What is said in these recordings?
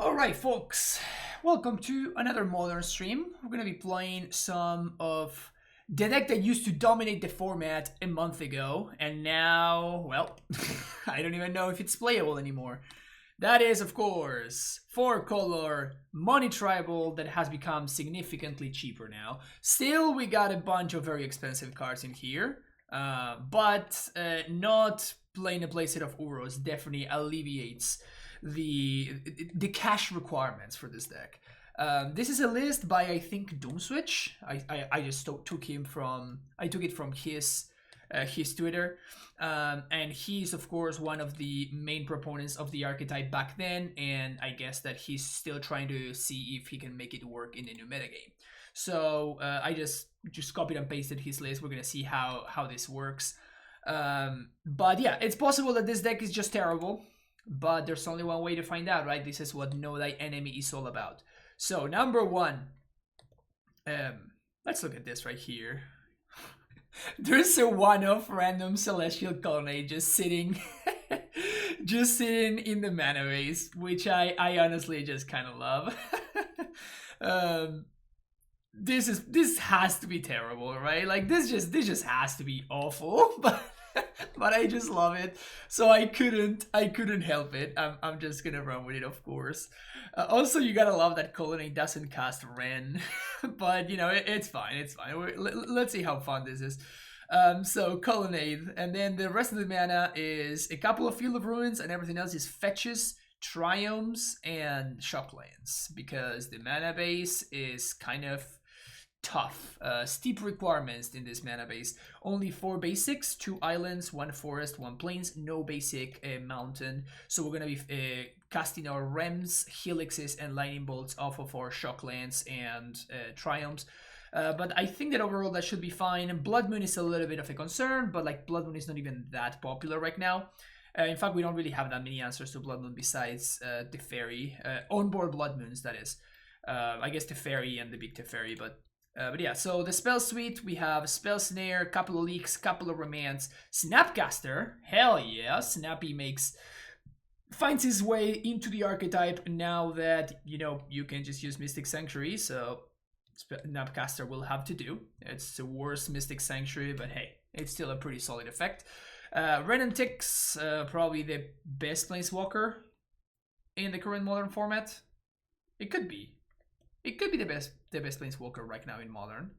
Alright folks, welcome to another Modern stream. We're gonna be playing some of the deck that used to dominate the format a month ago, and now, well, I don't even know if it's playable anymore. That is, of course, 4-color Money Tribal that has become significantly cheaper now. Still, we got a bunch of very expensive cards in here, but not playing a playset of Uros definitely alleviates the cash requirements for this deck. This is a list by I think Doomswitch. I just took it from his Twitter, and he's of course one of the main proponents of the archetype back then, and I guess that he's still trying to see if he can make it work in the new metagame. So I just copied and pasted his list. We're gonna see how this works. But yeah, it's possible that this deck is just terrible. But there's only one way to find out, right? This is what Know Thy Enemy is all about. So, number one. Let's look at this right here. There's a one-off random Celestial Colonnade just sitting just sitting in the mana base, which I honestly just kind of love. This has to be terrible, right? Like this just has to be awful, but I just love it, so I couldn't help it. I'm just gonna run with it, of course. Also, you gotta love that Colonnade doesn't cast Ren, but you know it's fine. Let's see how fun this is. So Colonnade, and then the rest of the mana is a couple of Field of Ruins, and everything else is fetches, Triomes, and Shocklands, because the mana base is kind of tough. Steep requirements in this mana base. Only 4 basics, 2 islands, 1 forest, 1 plains, no basic mountain. So we're gonna be casting our Rems, Helixes, and Lightning Bolts off of our Shocklands and Triomes. But I think that overall that should be fine. Blood Moon is a little bit of a concern, but like Blood Moon is not even that popular right now. In fact, we don't really have that many answers to Blood Moon besides Teferi. Onboard Blood Moons, that is. I guess Teferi and the big Teferi, but yeah, so the spell suite, we have Spell Snare, couple of Leaks, couple of Remands, Snapcaster, hell yeah, Snappy finds his way into the archetype now that, you know, you can just use Mystic Sanctuary, so Snapcaster will have to do. It's the worst Mystic Sanctuary, but hey, it's still a pretty solid effect. Ren and Tix, probably the best Planeswalker in the current Modern format. It could be the best Planeswalker right now in Modern.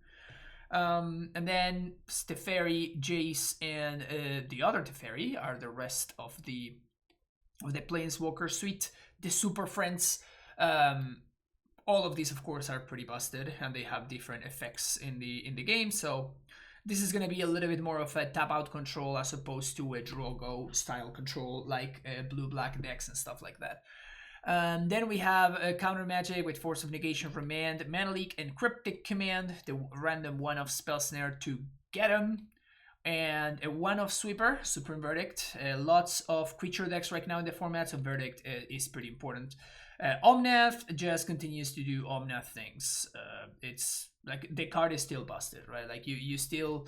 And then Teferi, Jace, and the other Teferi are the rest of the Planeswalker suite. The Super Friends. All of these, of course, are pretty busted, and they have different effects in the game. So this is going to be a little bit more of a tap-out control as opposed to a draw-go style control like blue-black decks and stuff like that. Then we have a counter magic with Force of Negation, Remand, Mana Leak, and Cryptic Command, the random one-off Spell Snare to get them, and a one-off Sweeper, Supreme Verdict. Lots of creature decks right now in the format, so Verdict is pretty important. Omnath just continues to do Omnath things. It's like the card is still busted, right? Like you still,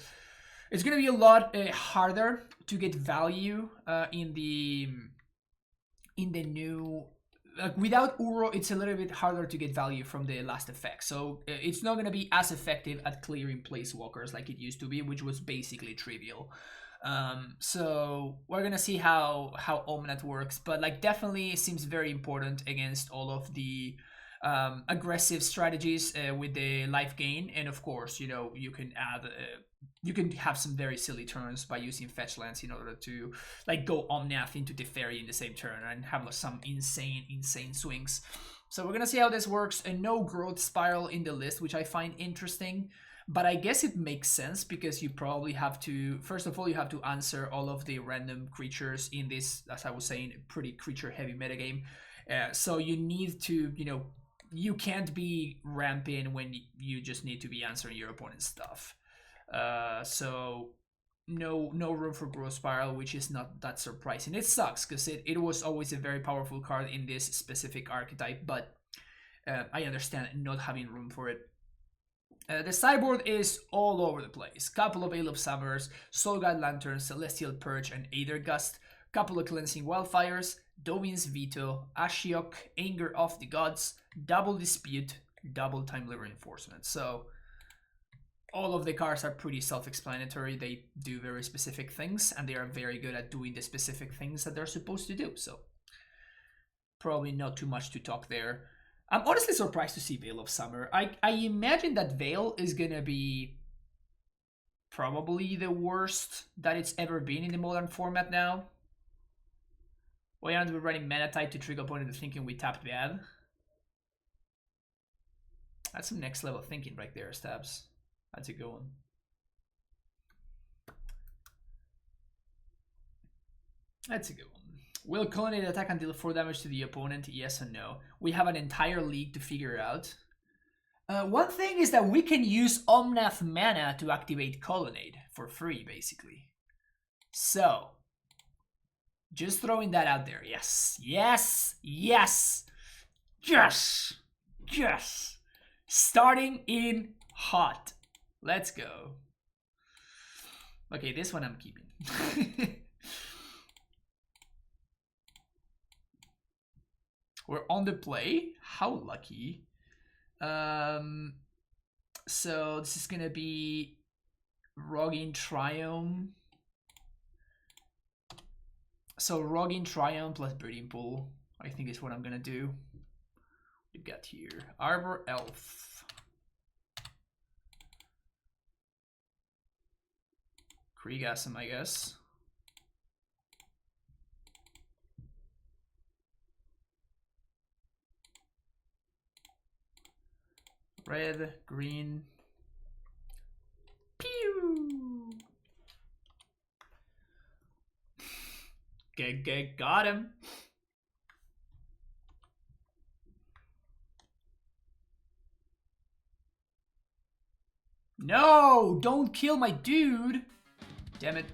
it's gonna be a lot harder to get value in the new. Like without Uro, it's a little bit harder to get value from the last effect. So it's not going to be as effective at clearing Planeswalkers like it used to be, which was basically trivial. So we're going to see how Omnath works. But like definitely seems very important against all of the aggressive strategies with the life gain. And of course, you know, you can add... you can have some very silly turns by using fetch lands in order to like go Omnath into Teferi in the same turn and have like, some insane swings. So we're gonna see how this works. A no growth spiral in the list, which I find interesting, but I guess it makes sense because you probably have to, first of all, you have to answer all of the random creatures in this, as I was saying, pretty creature heavy metagame. So you need to, you know, you can't be ramping when you just need to be answering your opponent's stuff. So no room for growth spiral, which is not that surprising. It sucks because it was always a very powerful card in this specific archetype, but I understand not having room for it. The sideboard is all over the place. Couple of Ale of Summers, Soul Guide Lanterns, Celestial Purge, and Aether Gust. Couple of Cleansing Wildfires, Dovin's Veto, Ashiok, Anger of the Gods, Double Dispute, Double Timely Reinforcement. So all of the cards are pretty self-explanatory. They do very specific things, and they are very good at doing the specific things that they're supposed to do. So probably not too much to talk there. I'm honestly surprised to see Veil of Summer. I imagine that Veil is gonna be probably the worst that it's ever been in the modern format now. Why aren't we running Mana Tide to trick opponent into thinking we tapped bad? That's some next level thinking right there, Stabs. That's a good one. That's a good one. Will Colonnade attack and deal 4 damage to the opponent? Yes or no? We have an entire league to figure out. One thing is that we can use Omnath Mana to activate Colonnade for free, basically. So, just throwing that out there. Yes, yes, yes, yes, yes. Starting in hot. Let's go. Okay, this one I'm keeping. We're on the play. How lucky. So this is gonna be Rogin Triumph. So Rogin Triumph plus Breeding Pool, I think is what I'm gonna do. We've got here Arbor Elf, Kriegasm, I guess. Red, green. Pew! Got him. No! Don't kill my dude! Damn it.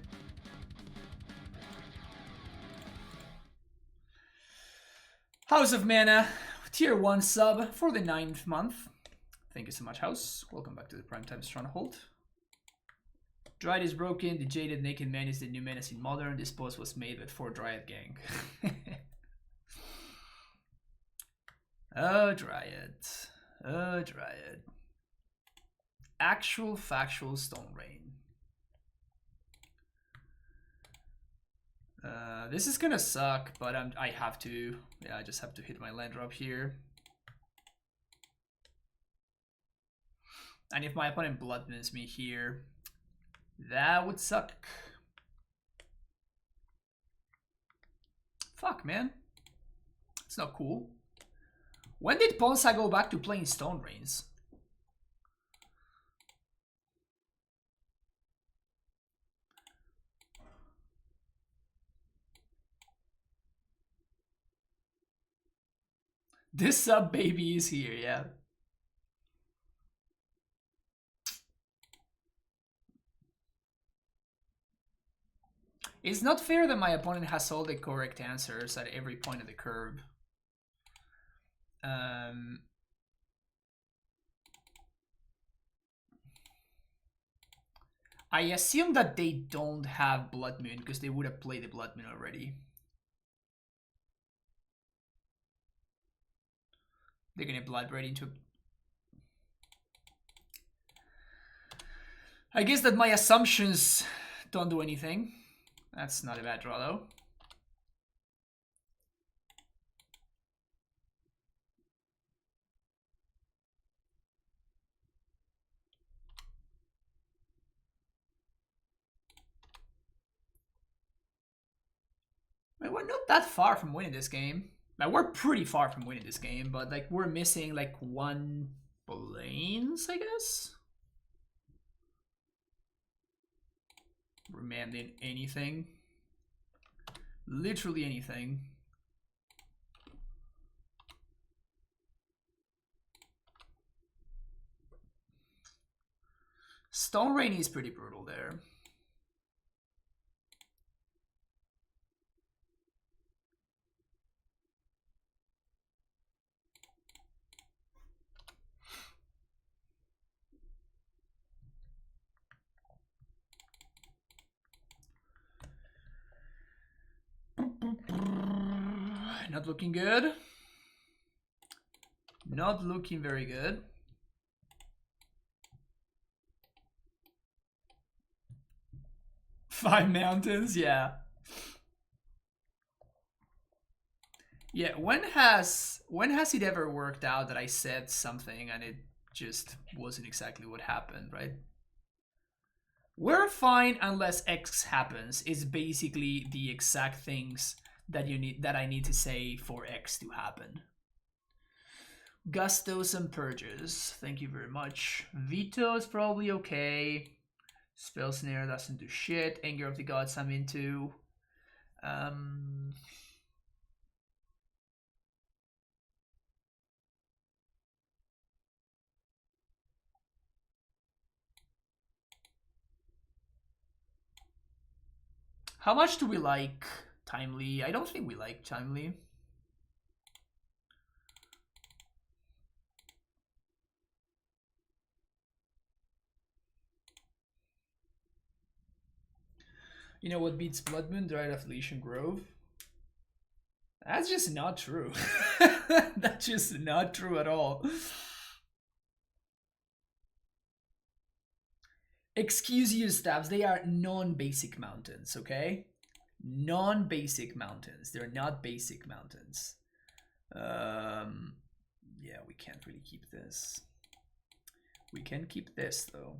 House of Mana, tier 1 sub for the 9th month. Thank you so much, House. Welcome back to the Primetime Stronghold. Dryad is broken. The Jaded Naked Man is the new menace in Modern. This post was made with 4 Dryad gang. Oh, Dryad. Oh, Dryad. Actual factual Stone Rain. This is gonna suck, but I have to. Yeah, I just have to hit my land drop here. And if my opponent blood moons me here, that would suck. Fuck, man. It's not cool. When did Ponsa go back to playing Stone Rains? This sub baby is here, yeah. It's not fair that my opponent has all the correct answers at every point of the curve. I assume that they don't have Blood Moon because they would have played the Blood Moon already. They're gonna Blood right into... I guess that my assumptions don't do anything. That's not a bad draw though. Like, we're not that far from winning this game. Like, we're pretty far from winning this game, but like we're missing like 1 Plains, I guess. Remanding anything. Literally anything. Stone Rain is pretty brutal there. Not looking good. Not looking very good. Five mountains, yeah. Yeah, when has it ever worked out that I said something and it just wasn't exactly what happened, right? We're fine unless X happens is basically the exact things that I need to say for X to happen. Gustos and Purges, thank you very much. Veto is probably okay. Spell Snare doesn't do shit. Anger of the Gods I'm into. How much do we like Timely? I don't think we like Timely. You know what beats Blood Moon? Dried of Legion Grove. That's just not true. That's just not true at all. Excuse you, Stabs. They are non-basic mountains, okay? Non-basic mountains. They're not basic mountains. Yeah, we can't really keep this. We can keep this, though.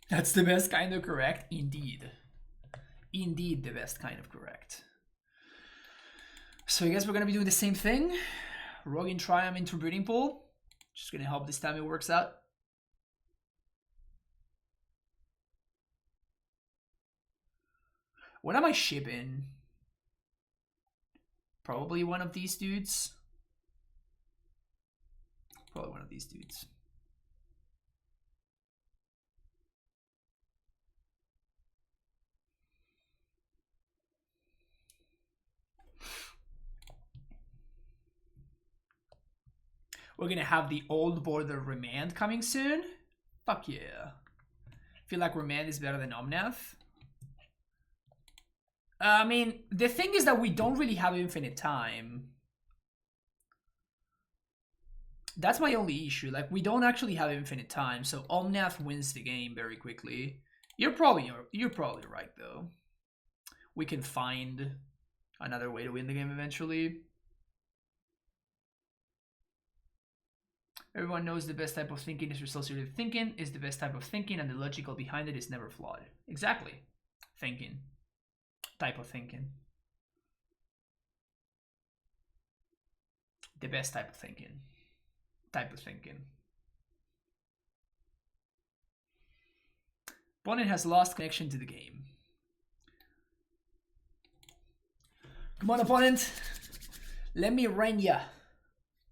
That's the best kind of correct? Indeed. Indeed, the best kind of correct. So I guess we're going to be doing the same thing. Rogue in Triumph into Breeding Pool. Just going to hope this time it works out. What am I shipping? Probably one of these dudes. Probably one of these dudes. We're gonna have the old border Remand coming soon. Fuck yeah. Feel like Remand is better than Omnath. I mean, the thing is that we don't really have infinite time. That's my only issue. Like, we don't actually have infinite time, so Omnath wins the game very quickly. You're probably right though. We can find another way to win the game eventually. Everyone knows the best type of thinking is associative thinking is the best type of thinking, and the logical behind it is never flawed. Exactly. Thinking. Type of thinking. The best type of thinking. Type of thinking. Opponent has lost connection to the game. Come on, opponent. Let me rain ya.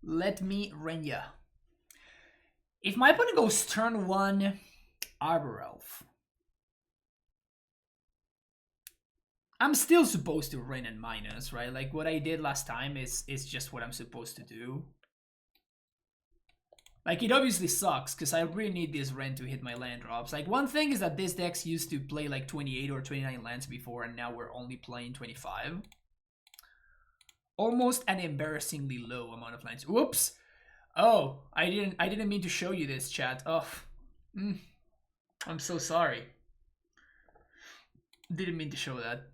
Let me rain ya. If my opponent goes turn 1, Arbor Elf, I'm still supposed to rain and minus, right? Like what I did last time is just what I'm supposed to do. Like it obviously sucks because I really need this Ren to hit my land drops. Like one thing is that this deck used to play like 28 or 29 lands before, and now we're only playing 25. Almost an embarrassingly low amount of lands. Whoops. Oh, I didn't mean to show you this, chat. Oh, I'm so sorry. Didn't mean to show that.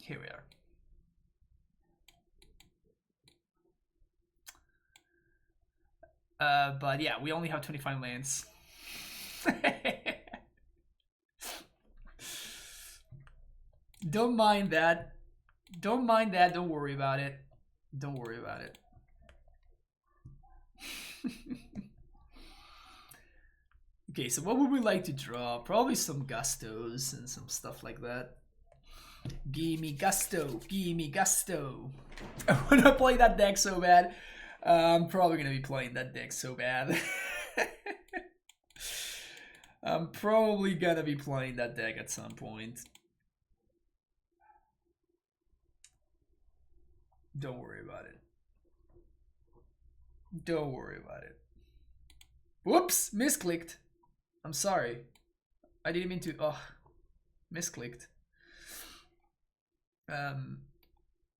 Here we are. But yeah, we only have 25 lands. Don't mind that. Don't mind that. Don't worry about it. Don't worry about it. Okay, so what would we like to draw? Probably some Gustos and some stuff like that. Gimme Gusto, gimme Gusto. I want to play that deck so bad. I'm probably going to be playing that deck so bad. I'm probably going to be playing that deck at some point. Don't worry about it. Don't worry about it. Whoops, misclicked. I'm sorry. I didn't mean to. Oh, misclicked.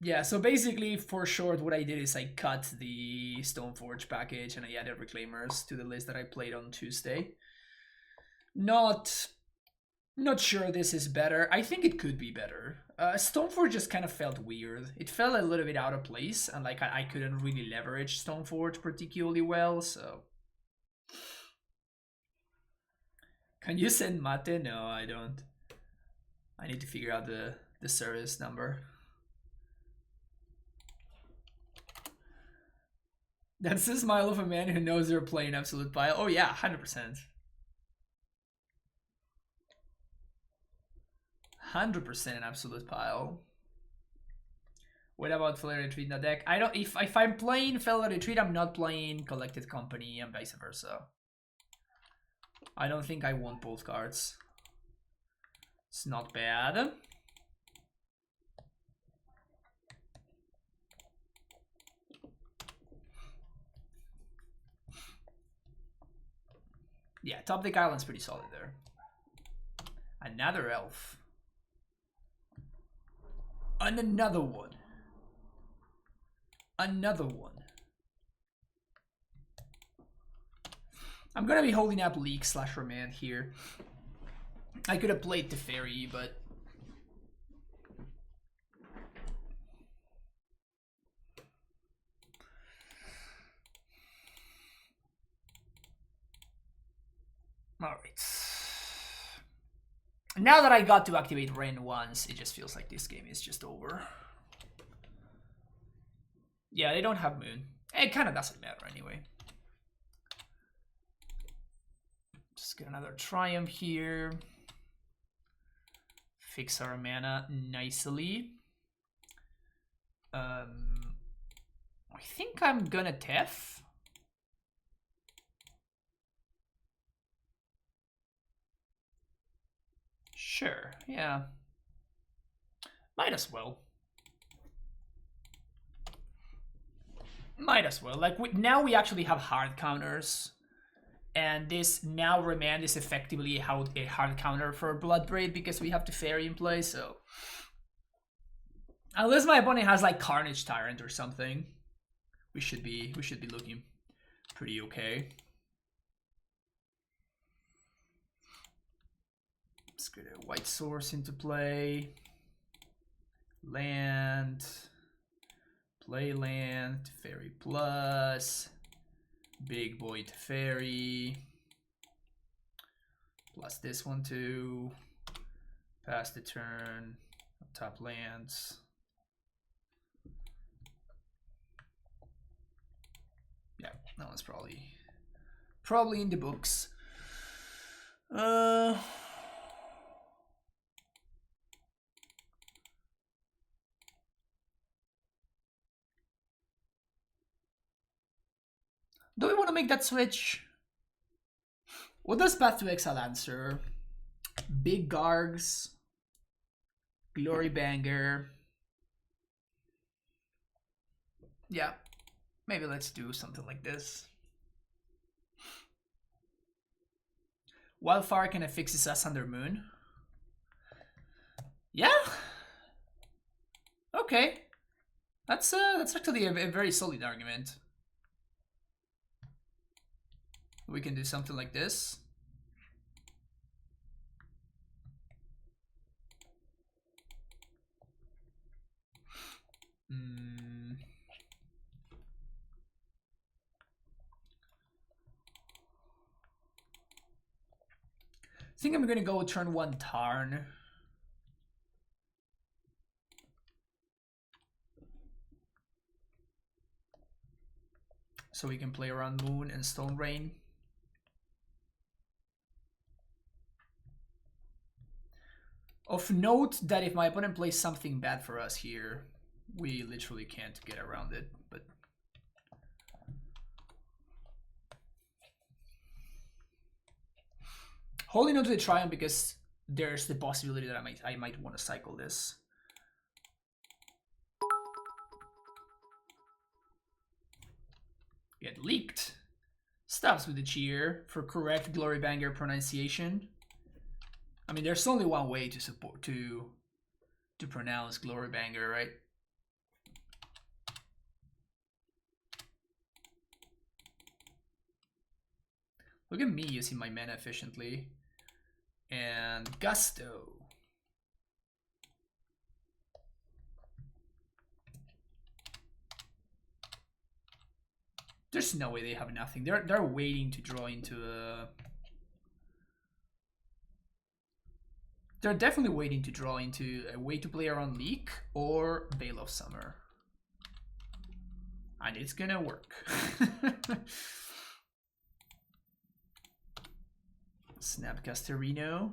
Yeah, so basically, for short, what I did is I cut the Stoneforge package and I added Reclaimers to the list that I played on Tuesday. Not sure this is better. I think it could be better. Stoneforge just kind of felt weird. It felt a little bit out of place, and like I couldn't really leverage Stoneforge particularly well, so... Can you send Mate? No, I don't. I need to figure out the service number. That's the smile of a man who knows they're playing Absolute Pile. Oh yeah, 100%. 100% an Absolute Pile. What about Fellow Retreat in the deck? I don't. If I'm playing Fellow Retreat, I'm not playing Collected Company and vice versa. I don't think I want both cards. It's not bad. Yeah, top deck island's pretty solid there. Another elf. And another one. Another one. I'm gonna be holding up Leak / Remand here. I could have played Teferi, but... Alright. Now that I got to activate Ren once, it just feels like this game is just over. Yeah, they don't have Moon. It kind of doesn't matter anyway. Just get another Triumph here. Fix our mana nicely. I think I'm gonna Tef. Sure, yeah. Might as well. Might as well. Like, now we actually have hard counters. And this now Remand is effectively a hard counter for Bloodbraid because we have Teferi in play, so... Unless my opponent has like Carnage Tyrant or something, we should be looking pretty okay. Let's get a White Source into play. Land. Play land. Teferi plus. Big boy Teferi. Plus this one too. Pass the turn. Top lands. Yeah, that one's probably in the books. Do we want to make that switch? What does Path to Exile answer? Big Gargs. Glory Banger. Yeah. Maybe let's do something like this. Wildfire kind of fixes us under Moon. Yeah. Okay. That's actually a very solid argument. We can do something like this. I think I'm gonna go turn 1 Tarn. So we can play around Moon and Stone Rain. Of note that if my opponent plays something bad for us here, we literally can't get around it, but... Holding on to the Triumph because there's the possibility that I might want to cycle this. Get leaked. Stops with the cheer for correct Glory Banger pronunciation. I mean, there's only one way to support to pronounce Glory Banger, right? Look at me using my mana efficiently. And Gusto. There's no way they have nothing. They're waiting to draw into a... They're definitely waiting to draw into a way to play around Leak or Veil of Summer. And it's gonna work. Snapcaster Reno.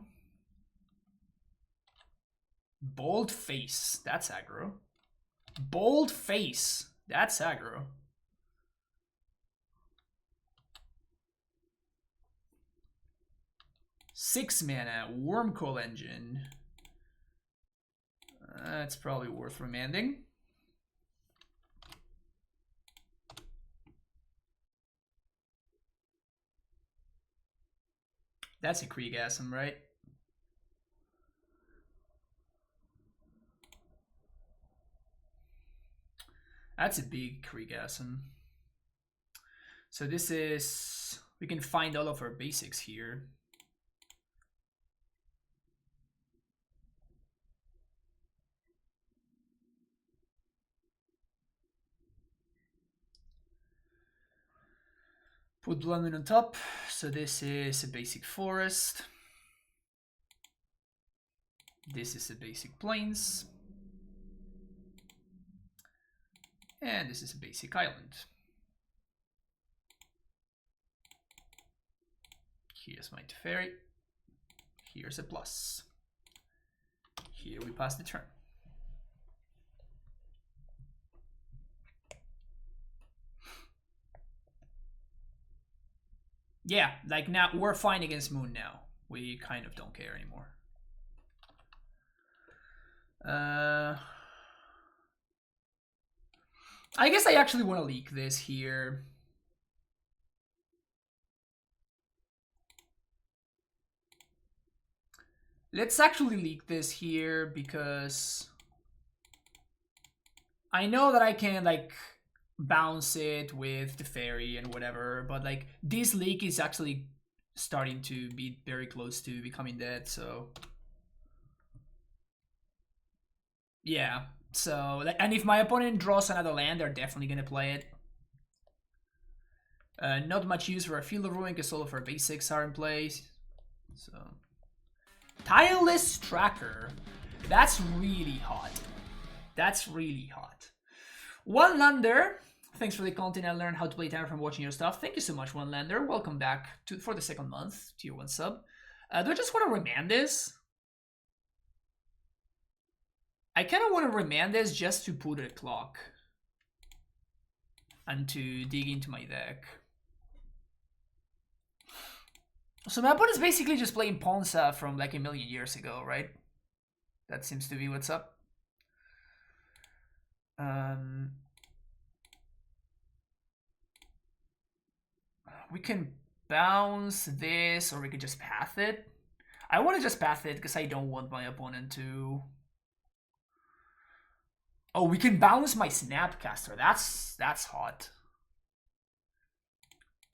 Bold Face. That's aggro. Bold Face. That's aggro. Six mana. Wormcoil Engine. That's probably worth remanding. That's a Kriegasm, right? That's a big Kriegasm. So this is... We can find all of our basics here. Put Blood Moon on top. So this is a basic forest. This is a basic plains. And this is a basic island. Here's my Teferi. Here's a plus. Here we pass the turn. Yeah, like now we're fine against Moon now. We kind of don't care anymore. I guess I actually want to leak this here. Let's actually leak this here because I know that I can like bounce it with the fairy and whatever, but like this leak is actually starting to be very close to becoming dead, so yeah. So, and if my opponent draws another land, they're definitely gonna play it. Not much use for a Field of Ruin because all of our basics are in place. So, Tireless Tracker. That's really hot. That's really hot. One lander. Thanks for the content. I learned how to play Timer from watching your stuff. Thank you so much, One Lander. Welcome back for the second month. Tier 1 sub. Do I just want to remand this? I kind of want to remand this just to put a clock. And to dig into my deck. So my opponent's basically just playing Ponza from like a million years ago, right? That seems to be what's up. We can bounce this, or we could just path it. I want to just path it because I don't want my opponent to... Oh, we can bounce my Snapcaster. That's hot.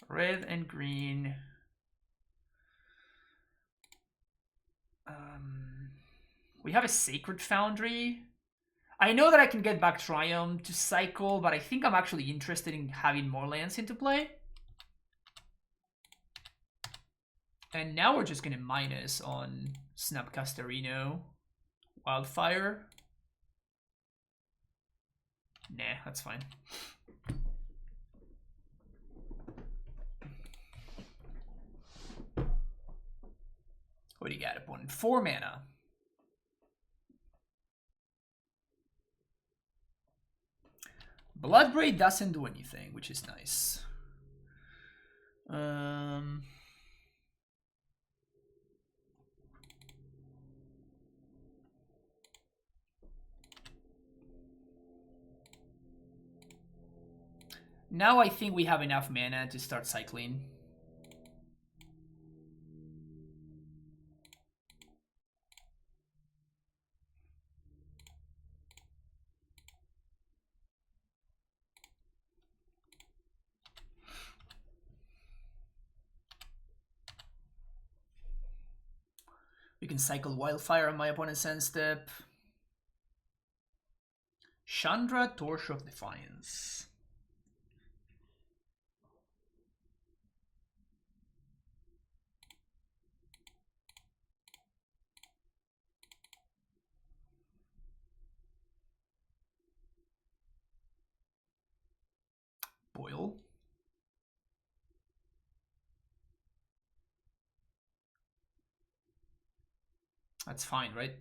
Red and green. We have a Sacred Foundry. I know that I can get back Triumph to cycle, but I think I'm actually interested in having more lands into play. And now we're just going to minus on Snapcaster Reno. Wildfire. Nah, that's fine. What do you got, opponent? 4 mana. Bloodbraid doesn't do anything, which is nice. Now I think we have enough mana to start cycling. We can cycle Wildfire on my opponent's end step. Chandra, Torch of Defiance. Boil. That's fine, right?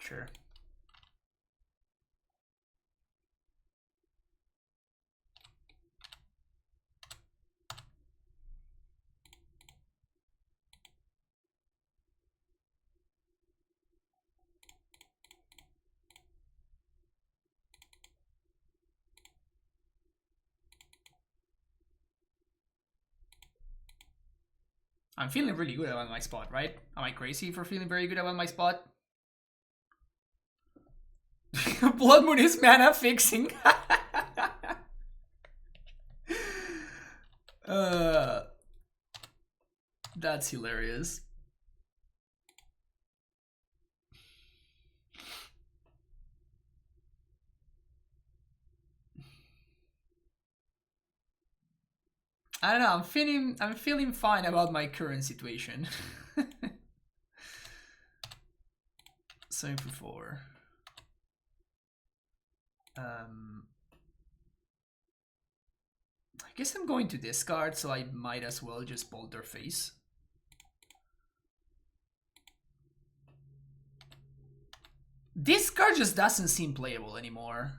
Sure. I'm feeling really good about my spot, right? Am I crazy for feeling very good about my spot? Blood Moon is mana fixing. That's hilarious. I don't know, I'm feeling fine about my current situation. 7 for 4. I guess I'm going to discard, so I might as well just bolt their face. This card just doesn't seem playable anymore.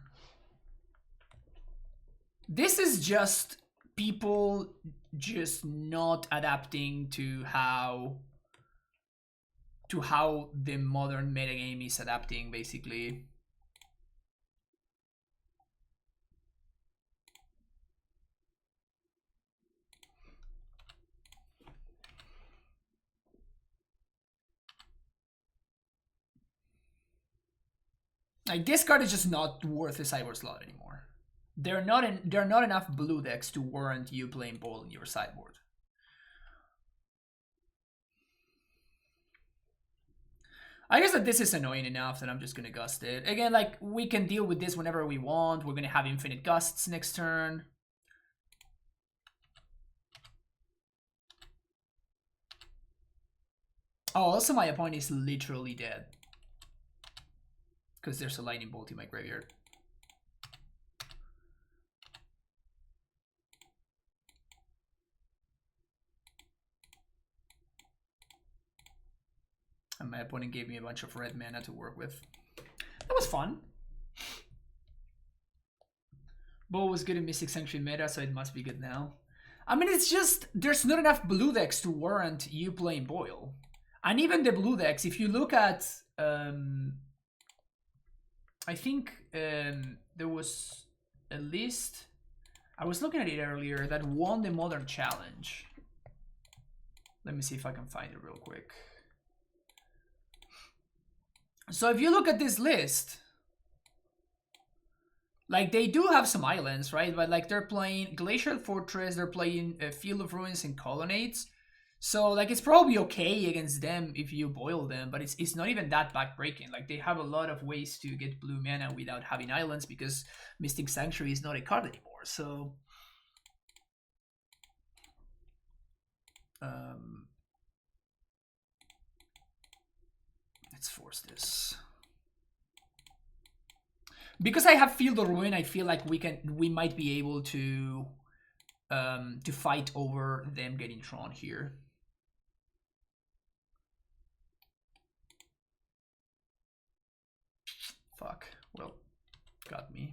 This is just people just not adapting to how the modern metagame is adapting, basically. Like, this card is just not worth a cyber slot anymore. There are not enough blue decks to warrant you playing Bowl in your sideboard. I guess that this is annoying enough that I'm just gonna gust it. Again, like, we can deal with this whenever we want. We're gonna have infinite gusts next turn. Oh, also my opponent is literally dead. Because there's a lightning bolt in my graveyard. And my opponent gave me a bunch of red mana to work with. That was fun. Bo was good in Mystic Sanctuary meta, so it must be good now. I mean, it's just, there's not enough blue decks to warrant you playing Boil. And even the blue decks, if you look at, I think there was a list, I was looking at it earlier, that won the Modern Challenge. Let me see if I can find it real quick. So if you look at this list, like, they do have some islands, right? But like, they're playing Glacial Fortress, they're playing Field of Ruins and Colonnades. So like, it's probably okay against them if you boil them, but it's not even that backbreaking. Like, they have a lot of ways to get blue mana without having islands, because Mystic Sanctuary is not a card anymore. So Let's force this. Because I have Field of Ruin, I feel like we might be able to fight over them getting Tron here. Fuck. Well, got me.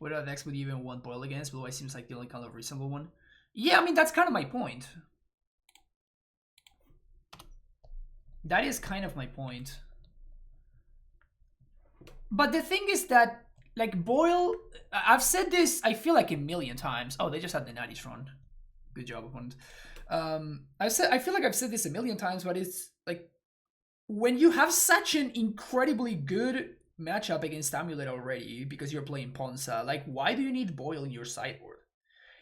What other decks would you even want Boil against? Blue Eye seems like the only kind of reasonable one. Yeah, I mean, that's kind of my point. That is kind of my point. But the thing is that, like, Boil... I've said this, I feel like, a million times. Oh, they just had the Natty Tron. Good job, opponent. I feel like I've said this a million times, but it's, like... When you have such an incredibly good matchup against Amulet already, because you're playing Ponza, like, why do you need Boil in your sideboard?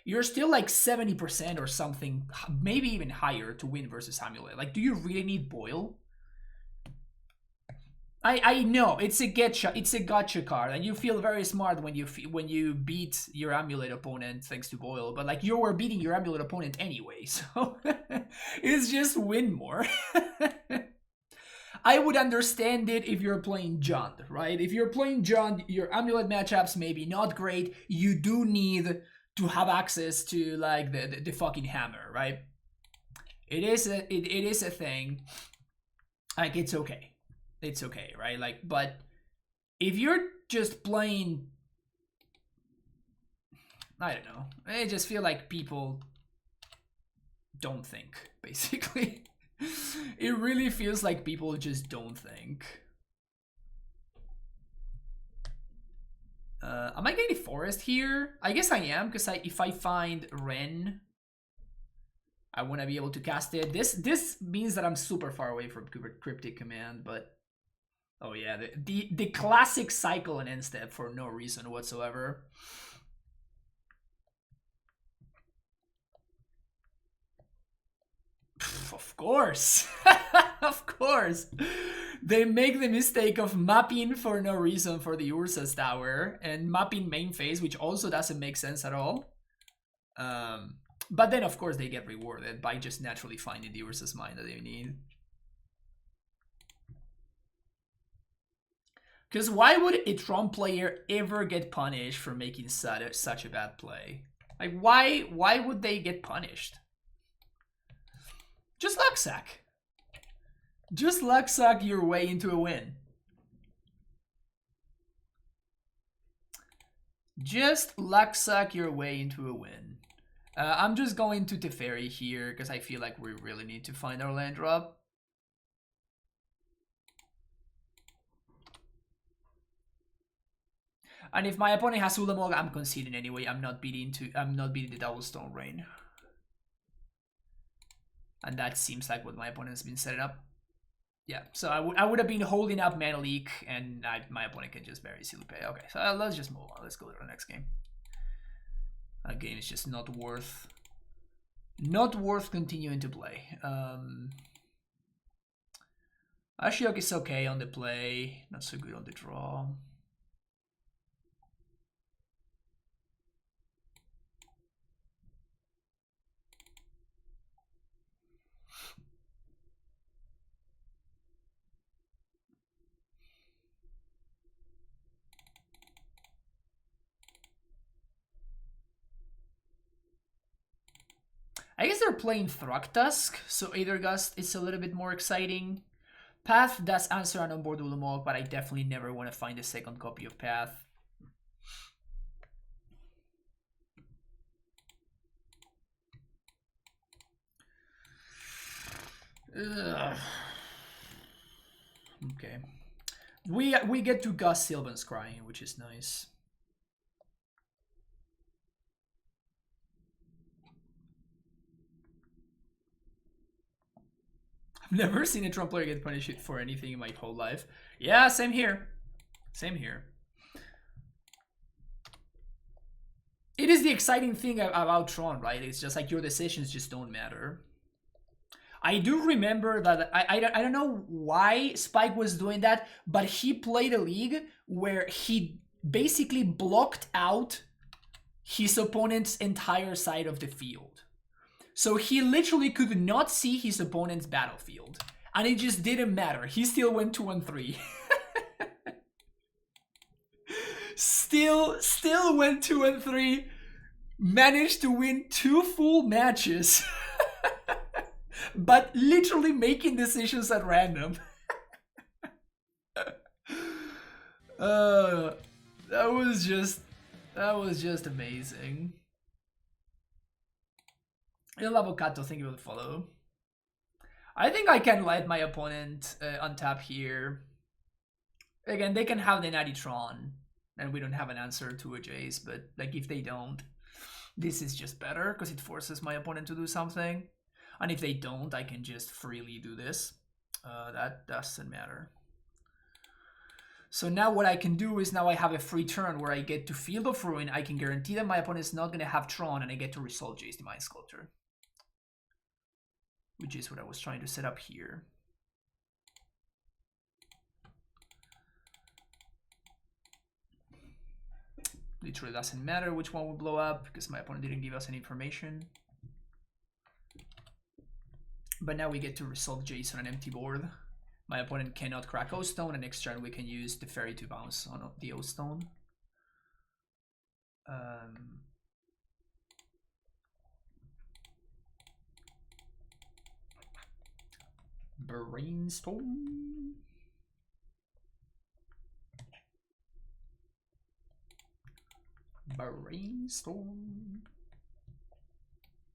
You're still like 70% or something, maybe even higher to win versus Amulet. Like, do you really need Boil? I know it's a gotcha card, and you feel very smart when you beat your Amulet opponent thanks to Boil. But like, you were beating your Amulet opponent anyway, so it's just win more. I would understand it if you're playing Jund, right? If you're playing Jund, your Amulet matchups maybe not great. You do need to have access to like the fucking hammer, right? It is a thing. Like, it's okay. It's okay, right? Like, but if you're just playing, I don't know. I just feel like people don't think, basically. It really feels like people just don't think. Am I getting Forest here? I guess I am, because if I find Ren, I want to be able to cast it. This means that I'm super far away from Cryptic Command, but oh yeah, the classic cycle and end step for no reason whatsoever. Of course. Of course. They make the mistake of mapping for no reason for the Ursa's Tower and mapping main phase, which also doesn't make sense at all. But then, of course, they get rewarded by just naturally finding the Ursa's Mind that they need. Because why would a Tron player ever get punished for making such a bad play? Like, why would they get punished? Just luck sack. Just luck suck your way into a win. Just luck suck your way into a win. I'm just going to Teferi here because I feel like we really need to find our land drop. And if my opponent has Ulamog, I'm conceding anyway. I'm not beating the Double Stone Rain. And that seems like what my opponent has been setting up. Yeah, so I would have been holding up Mana Leak, and my opponent can just very easily pay. Okay, so let's just move on. Let's go to the next game. That game is just not worth continuing to play. Ashiok is okay on the play, not so good on the draw. I guess they're playing Thragtusk, so Aethergust is a little bit more exciting. Path does answer an onboard Ulamog, but I definitely never want to find a second copy of Path. Ugh. Okay. We get to Gus Sylvan's Crying, which is nice. Never seen a Tron player get punished for anything in my whole life. Yeah, same here. Same here. It is the exciting thing about Tron, right? It's just like your decisions just don't matter. I do remember that I don't know why Spike was doing that, but he played a league where he basically blocked out his opponent's entire side of the field. So he literally could not see his opponent's battlefield. And it just didn't matter. He still went 2-3. still went 2-3. Managed to win 2 full matches. But literally making decisions at random. That was just amazing. El Avocado, thank you for the follow. I think I can let my opponent untap here. Again, they can have the Natty Tron, and we don't have an answer to a Jace, but like if they don't, this is just better because it forces my opponent to do something. And if they don't, I can just freely do this. That doesn't matter. So now what I can do is now I have a free turn where I get to Field of Ruin. I can guarantee that my opponent is not going to have Tron, and I get to resolve Jace the Mind Sculptor. Which is what I was trying to set up here. Literally doesn't matter which one will blow up because my opponent didn't give us any information. But now we get to resolve Jace on an empty board. My opponent cannot crack O-Stone, and next turn we can use the Fairy to bounce on the O-Stone. Brainstorm. Brainstorm.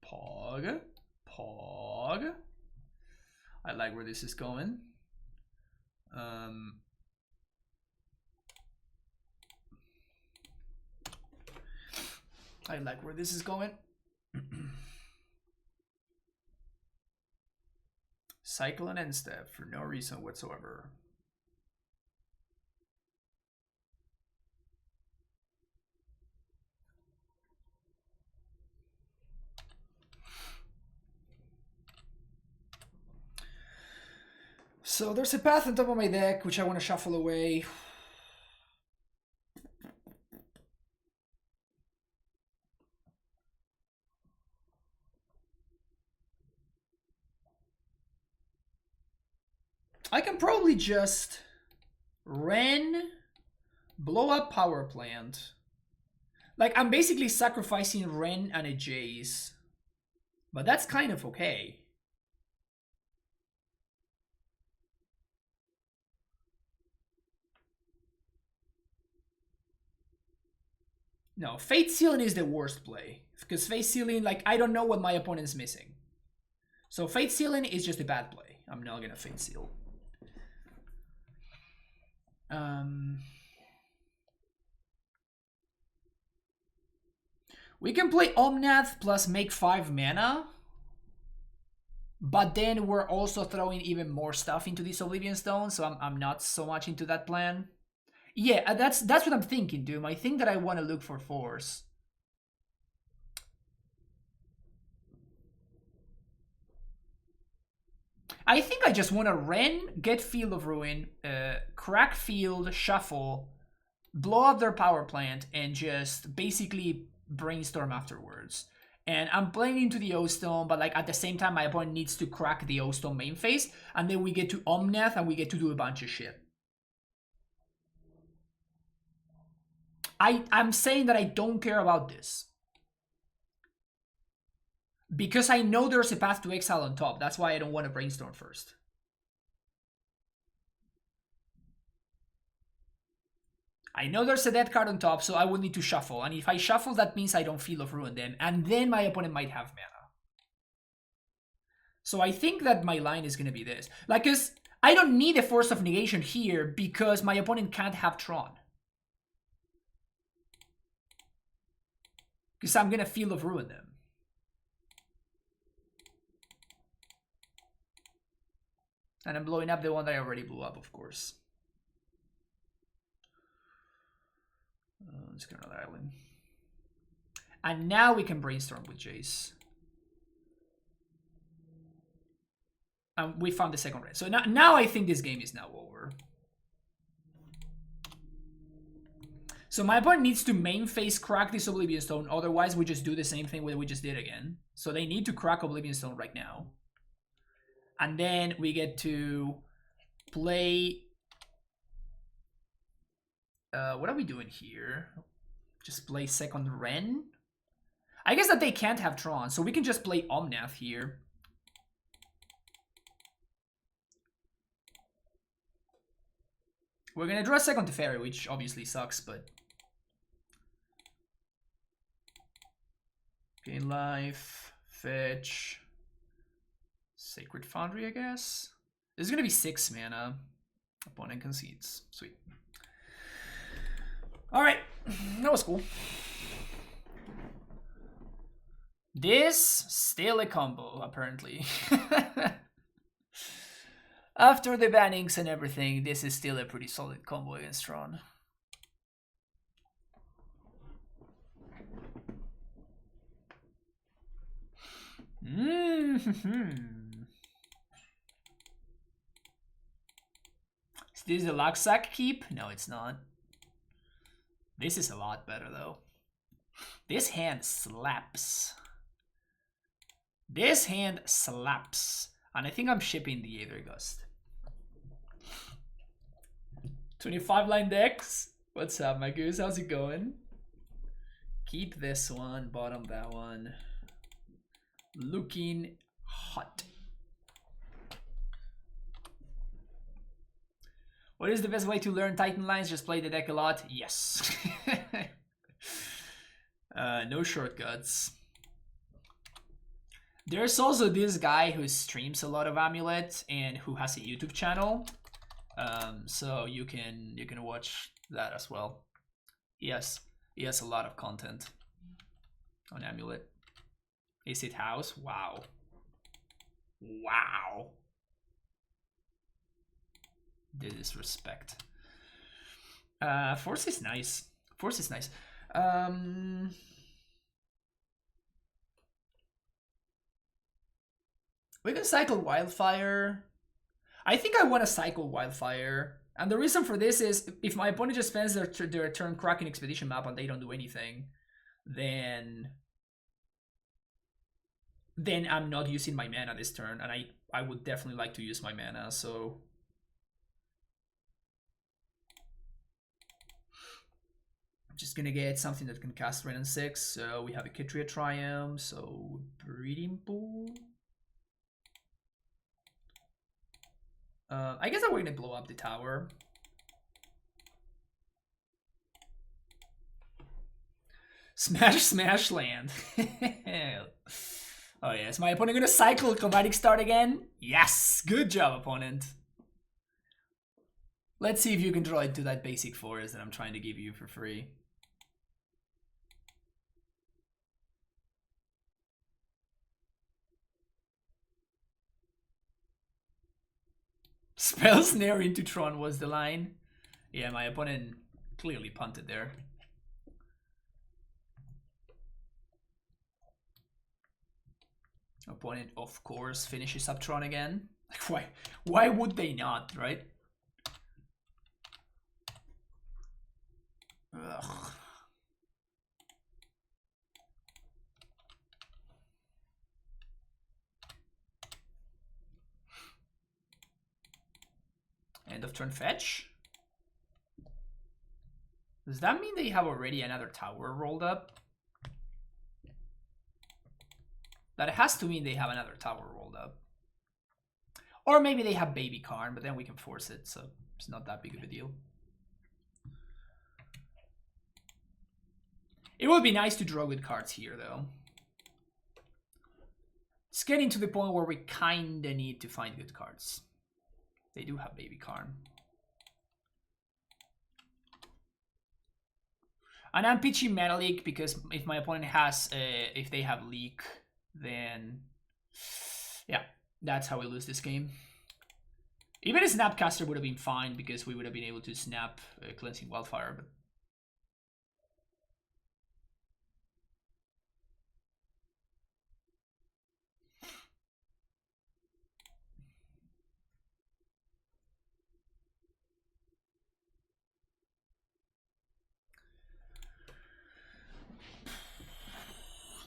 Pog. Pog. I like where this is going. I like where this is going. Cycle and end step for no reason whatsoever. So there's a path on top of my deck which I want to shuffle away. I can probably just Ren, blow up power plant. Like, I'm basically sacrificing Ren and a Jace. But that's kind of okay. No, Fate Sealing is the worst play. Because Fate Sealing, like, I don't know what my opponent's missing. So Fate Sealing is just a bad play. I'm not gonna Fate Seal. We can play Omnath plus make 5 mana. But then we're also throwing even more stuff into this Oblivion Stone, so I'm not so much into that plan. Yeah, that's what I'm thinking, Doom. I think that I want to look for force. I think I just want to Ren, get Field of Ruin, crack Field, shuffle, blow up their power plant, and just basically brainstorm afterwards. And I'm playing into the O-Stone, but like at the same time, my opponent needs to crack the O-Stone main phase, and then we get to Omnath and we get to do a bunch of shit. I'm saying that I don't care about this. Because I know there's a path to exile on top. That's why I don't want to brainstorm first. I know there's a dead card on top, so I will need to shuffle. And if I shuffle, that means I don't Field of Ruin them. And then my opponent might have mana. So I think that my line is going to be this. Like, because I don't need a Force of Negation here because my opponent can't have Tron. Because I'm going to Field of Ruin them. And I'm blowing up the one that I already blew up, of course. Let's get another island. And now we can brainstorm with Jace. We found the second red. So now I think this game is now over. So my opponent needs to main phase crack this Oblivion Stone, otherwise we just do the same thing that we just did again. So they need to crack Oblivion Stone right now. And then we get to play... what are we doing here? Just play second Ren? I guess that they can't have Tron, so we can just play Omnath here. We're gonna draw a second Teferi, which obviously sucks, but... Gain life, fetch... Sacred Foundry, I guess? This is gonna be 6 mana. Opponent concedes. Sweet. Alright, that was cool. This, still a combo, apparently. After the bannings and everything, this is still a pretty solid combo against Tron. Is this a Luxac keep? No, it's not. This is a lot better, though. This hand slaps. This hand slaps. And I think I'm shipping the Aether Gust. 25 line decks. What's up, my goose? How's it going? Keep this one, bottom that one. Looking hot. What is the best way to learn Titan lines? Just play the deck a lot? Yes. No shortcuts. There's also this guy who streams a lot of Amulet and who has a YouTube channel. So you can watch that as well. He has a lot of content on Amulet. Acid House? Wow. Wow. The disrespect. Force is nice. Force is nice. We can cycle Wildfire. I think I want to cycle Wildfire. And the reason for this is if my opponent just spends their turn cracking Expedition map and they don't do anything, then I'm not using my mana this turn, and I would definitely like to use my mana, so I'm just gonna get something that can cast Ren and 6. So we have a Kitria Triumph, so Breeding Pool. I guess that we're gonna blow up the tower. Smash land. Oh yes, my opponent gonna cycle Chromatic Start again? Yes! Good job, opponent. Let's see if you can draw into that basic forest that I'm trying to give you for free. Spell Snare into Tron was the line. Yeah, my opponent clearly punted there. Opponent, of course, finishes up Tron again. Why would they not, right? Ugh. End of turn fetch. Does that mean they have already another tower rolled up? That has to mean they have another tower rolled up. Or maybe they have Baby Karn, but then we can force it, so it's not that big of a deal. It would be nice to draw good cards here, though. It's getting to the point where we kinda need to find good cards. They do have Baby Karn. And I'm pitching Mana Leak because if my opponent has, if they have Leak, then yeah, that's how we lose this game. Even a Snapcaster would have been fine because we would have been able to snap Cleansing Wildfire, but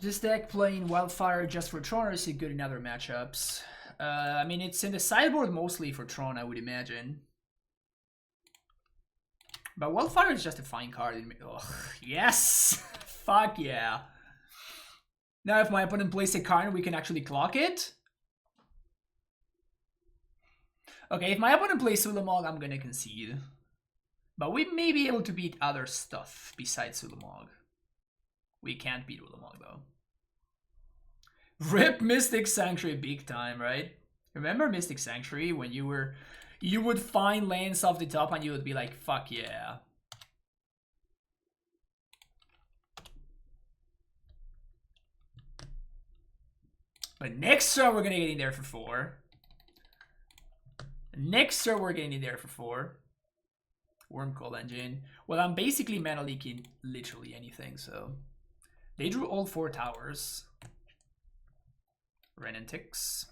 This deck playing Wildfire just for Tron, or is it good in other matchups? I mean, it's in the sideboard mostly for Tron, I would imagine. But Wildfire is just a fine card. Ugh, yes! Fuck yeah. Now if my opponent plays a card, we can actually clock it. Okay, if my opponent plays Sulamog, I'm gonna concede. But we may be able to beat other stuff besides Sulamog. We can't beat Ulamog though. Rip Mystic Sanctuary big time, right? Remember Mystic Sanctuary when you would find lands off the top and you would be like, fuck yeah. But next turn we're gonna get in there for 4. Next turn we're getting in there for 4. Wormcoil Engine. Well, I'm basically mana leaking literally anything, so. They drew all 4 towers. Renentix.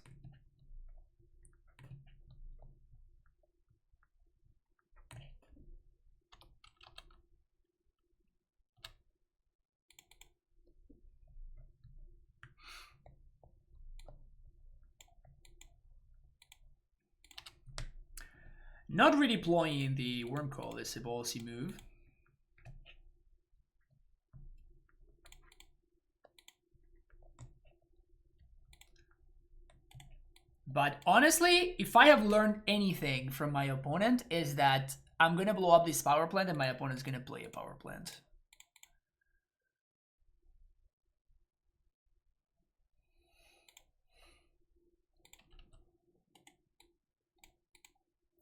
Not redeploying the Wormcoil is a ballsy move. But honestly, if I have learned anything from my opponent, is that I'm gonna blow up this power plant and my opponent's gonna play a power plant.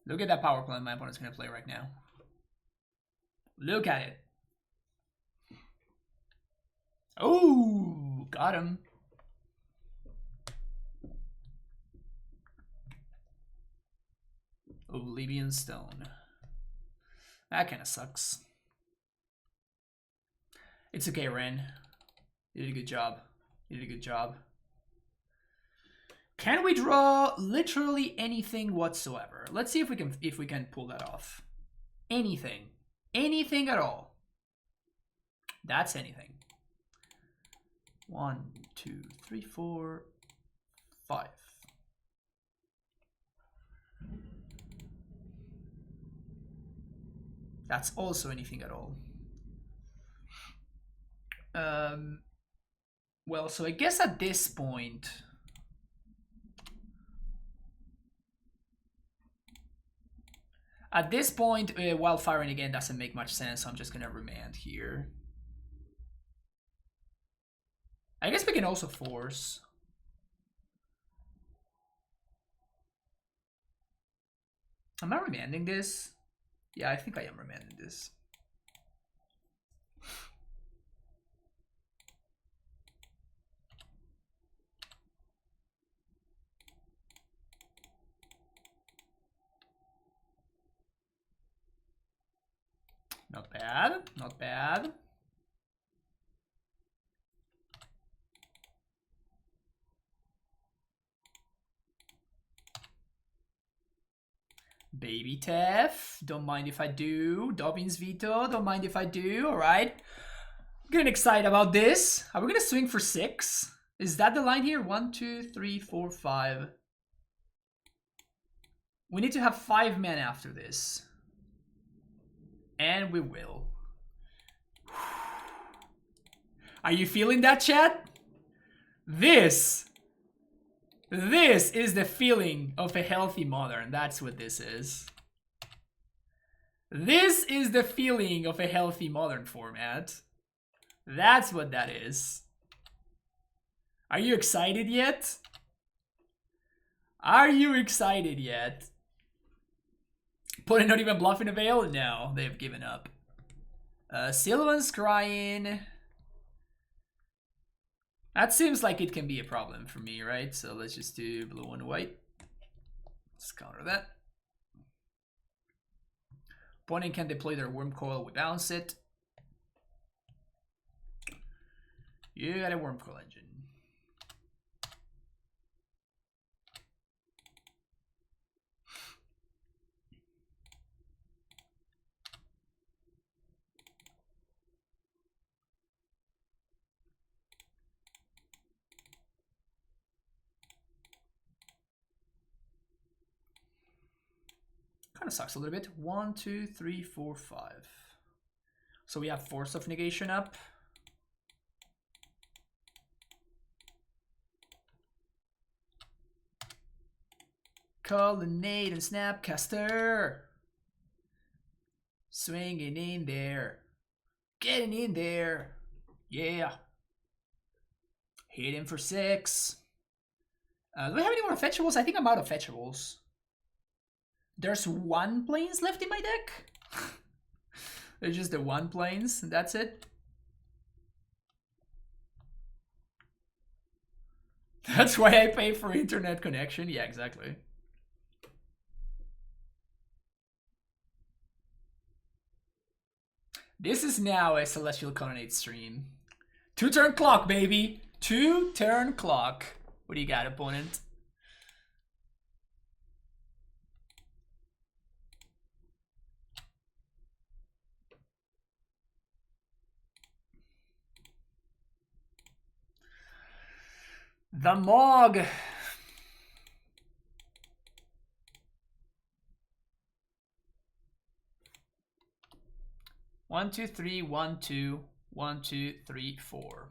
Look at that power plant my opponent's gonna play right now. Look at it. Oh, got him. Oblivion Stone. That kind of sucks. It's okay, Ren. You did a good job. You did a good job. Can we draw literally anything whatsoever? Let's see if we can pull that off. Anything. Anything at all. That's anything. 1, 2, 3, 4, 5. That's also anything at all. Well, so I guess at this point, wildfiring again doesn't make much sense, so I'm just gonna remand here. I guess we can also force. Am I remanding this? Yeah, I think I am remanding this. Not bad, not bad. Baby Tef, don't mind if I do. Dobbin's Veto, don't mind if I do. Alright. Getting excited about this. Are we gonna swing for 6? Is that the line here? 1, 2, 3, 4, 5. We need to have 5 men after this. And we will. Are you feeling that, chat? This is the feeling of a healthy modern. That's what this is. This is the feeling of a healthy modern format. That's what that is. Are you excited yet? Are you excited yet? Putting not even bluffing a veil? No, they've given up. Sylvan's crying. That seems like it can be a problem for me, right? So let's just do blue and white. Let's counter that. Opponent can deploy their Wormcoil, we bounce it. You got a Wormcoil engine. of sucks a little bit. 1, 2, 3, 4, 5. So we have Force of Negation up. Colonnade and Snapcaster. Swinging in there. Getting in there. Yeah. Hit him for 6. Do we have any more fetchables? I think I'm out of fetchables. There's 1 planes left in my deck. There's just the 1 planes, and that's it. That's why I pay for internet connection. Yeah, exactly. This is now a Celestial Colonnade stream. 2-turn clock, baby. 2-turn clock. What do you got, opponent? The Mog. One, two, three, 1, 2, 1, 2, 3, 4.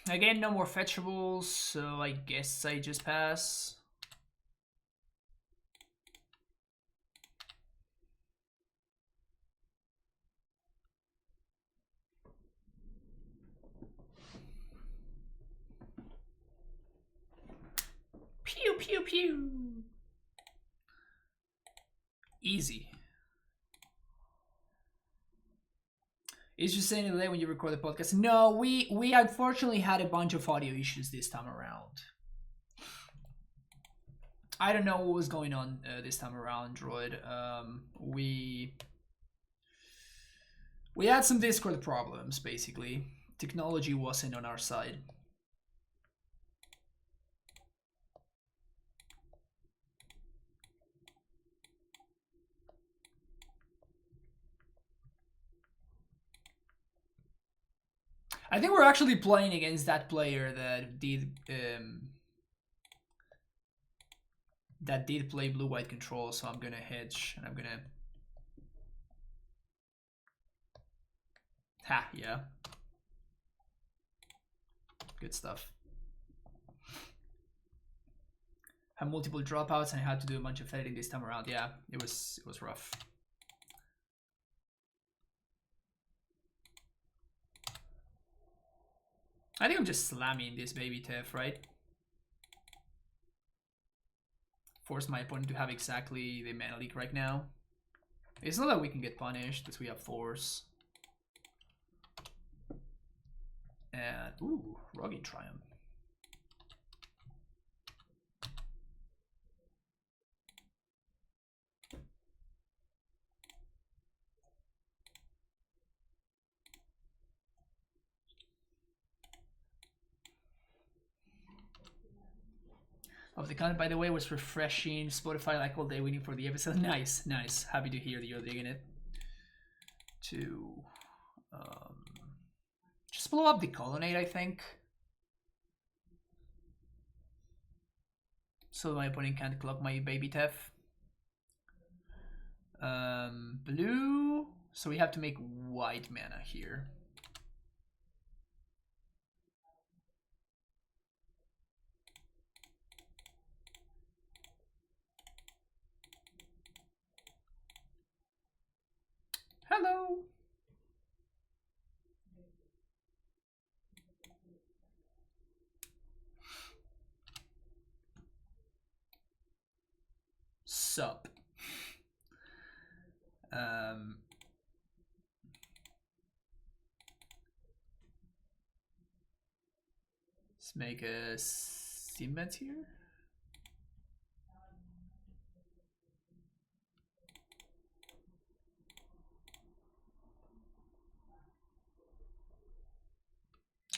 Again, no more fetchables, so I guess I just pass. Pew, pew, pew. Easy. Is just saying delay when you record the podcast? No, we unfortunately had a bunch of audio issues this time around. I don't know what was going on this time around, Droid. We had some Discord problems, basically. Technology wasn't on our side. I think we're actually playing against that player that did play blue-white control, so I'm gonna hedge and I'm gonna... Ha, yeah. Good stuff. Had multiple dropouts and I had to do a bunch of editing this time around. Yeah, it was rough. I think I'm just slamming this baby Tef, right? Force my opponent to have exactly the mana leak right now. It's not that we can get punished, because we have Force. And, ooh, Rugged Triumph. Of the content, by the way, was refreshing. Spotify like all day waiting for the episode. Nice, nice. Happy to hear that you're digging it. To just blow up the colonnade, I think. So my opponent can't clock my baby Tef. Blue. So we have to make white mana here. Hello. Sup. Let's make a cement here.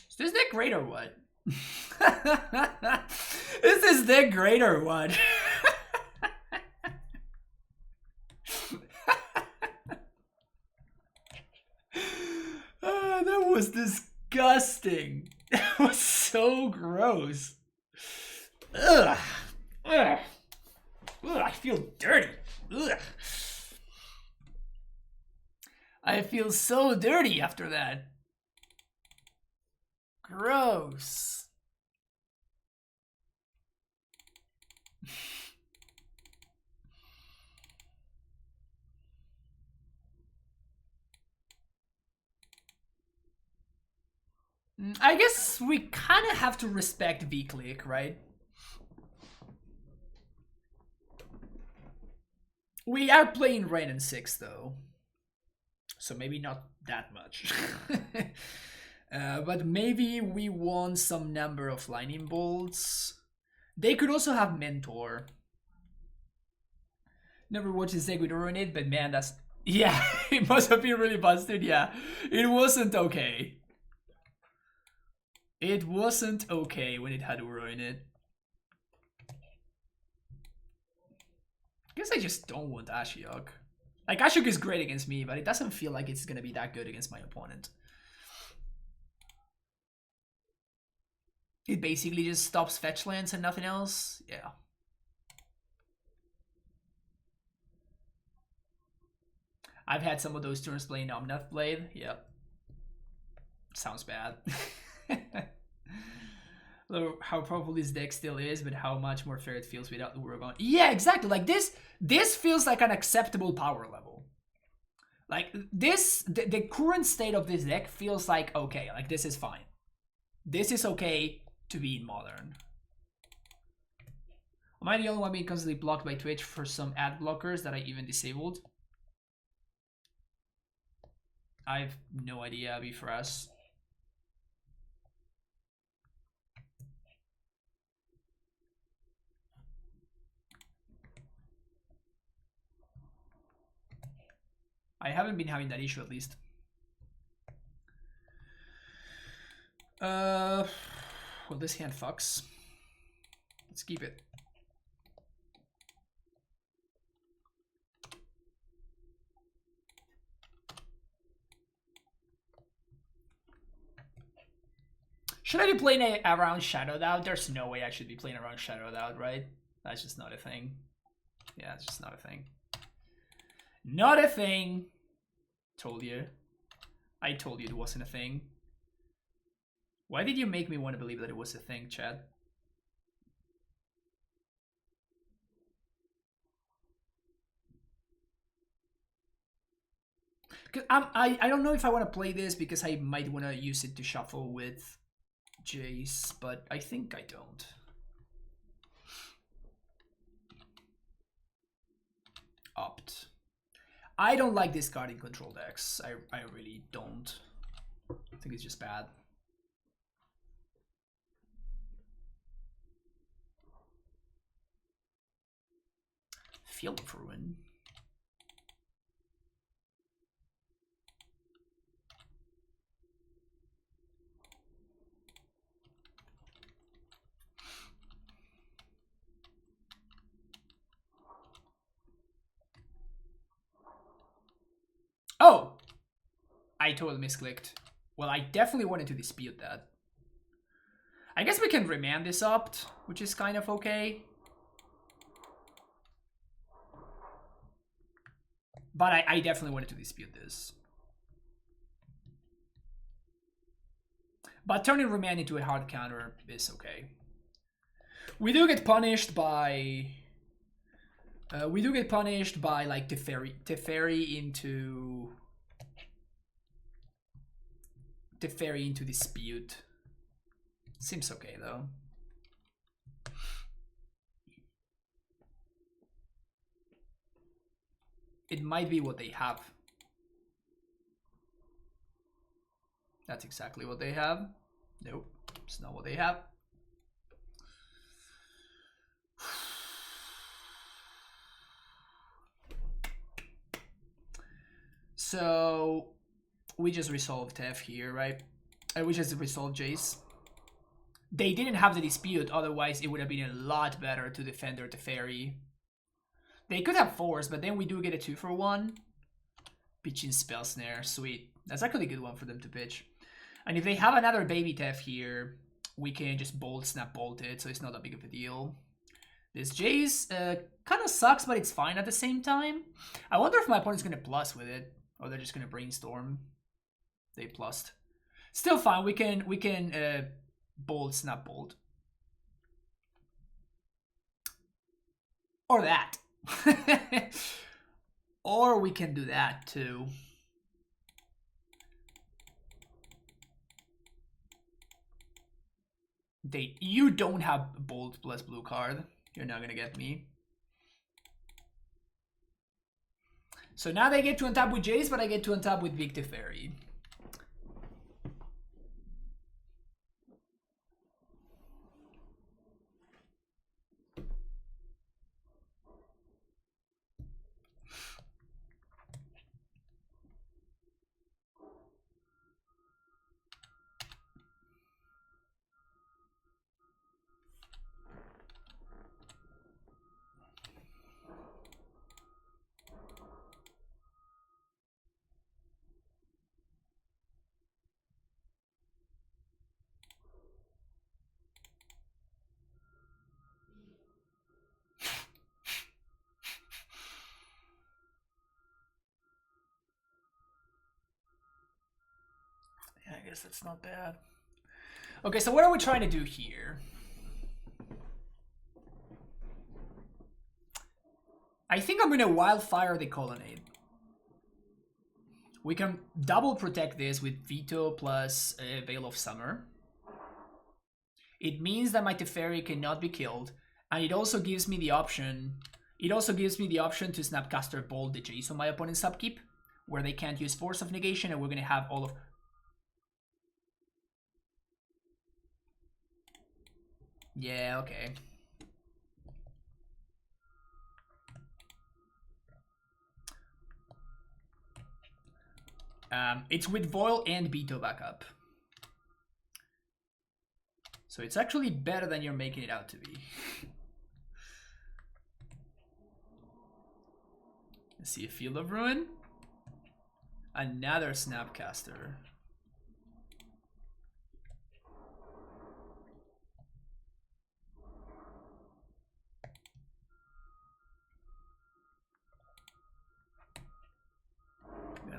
Is this deck great or what? Is this deck great or what? That was disgusting. That was so gross. Ugh. Ugh. Ugh, I feel dirty. Ugh. I feel so dirty after that. Gross. I guess we kind of have to respect V-Click, right? We are playing Rain and 6 though, so maybe not that much. But maybe we want some number of lightning bolts. They could also have Mentor. Never watched this deck with Ruin it, but man, that's... Yeah, it must have been really busted, yeah. It wasn't okay. It wasn't okay when it had Ruin it. I guess I just don't want Ashiok. Like, Ashiok is great against me, but it doesn't feel like it's gonna be that good against my opponent. It basically just stops fetch lands and nothing else. Yeah. I've had some of those turns playing Omnath Blade. Yep. Sounds bad. How powerful this deck still is, but how much more fair it feels without the Wurogon. Yeah, exactly. Like this feels like an acceptable power level. Like this, the current state of this deck feels like okay. Like this is fine. This is okay to be in Modern. Am I the only one being constantly blocked by Twitch for some ad blockers that I even disabled? I have no idea, Abby, for us. I haven't been having that issue, at least. Well, this hand fucks. Let's keep it. Should I be playing around Shadowed Out? There's no way I should be playing around Shadowed Out, right? That's just not a thing. Yeah, it's just not a thing. Not a thing. Told you. I told you it wasn't a thing. Why did you make me want to believe that it was a thing, Chad? I don't know if I want to play this because I might want to use it to shuffle with Jace, but I think I don't. Opt. I don't like discarding control decks. I really don't. I think it's just bad. Field of Ruin. Oh! I totally misclicked. Well, I definitely wanted to dispute that. I guess we can remand this opt, which is kind of okay. But I definitely wanted to dispute this. But turning remand into a hard counter is okay. We do get punished by... like Teferi into Teferi into dispute. Seems okay though. It might be what they have. That's exactly what they have. Nope, it's not what they have. So we just resolved F here, right? We just resolved Jace. They didn't have the dispute, otherwise it would have been a lot better to defend their Teferi. They could have force, but then we do get a 2-for-1. Pitching Spell Snare, sweet. That's actually a good one for them to pitch. And if they have another baby Tef here, we can just bolt, snap, bolt it, so it's not that big of a deal. This Jace kind of sucks, but it's fine at the same time. I wonder if my opponent's going to plus with it, or they're just going to brainstorm. They plussed. Still fine, we can bolt, snap, bolt. Or that. Or we can do that too. You don't have bolt plus blue card. You're not gonna get me. So now they get to untap with Jace, but I get to untap with Big Teferi. Yeah, I guess that's not bad. Okay, so what are we trying to do here? I think I'm gonna Wildfire the Colonnade. We can double protect this with Veto plus Veil of Summer. It means that my Teferi cannot be killed, and it also gives me the option. It also gives me the option to Snapcaster Bolt the Jace on my opponent's upkeep, where they can't use Force of Negation, and we're gonna have all of. Yeah, okay. It's with Voil and Beto backup. So it's actually better than you're making it out to be. Let's see, a Field of Ruin. Another Snapcaster.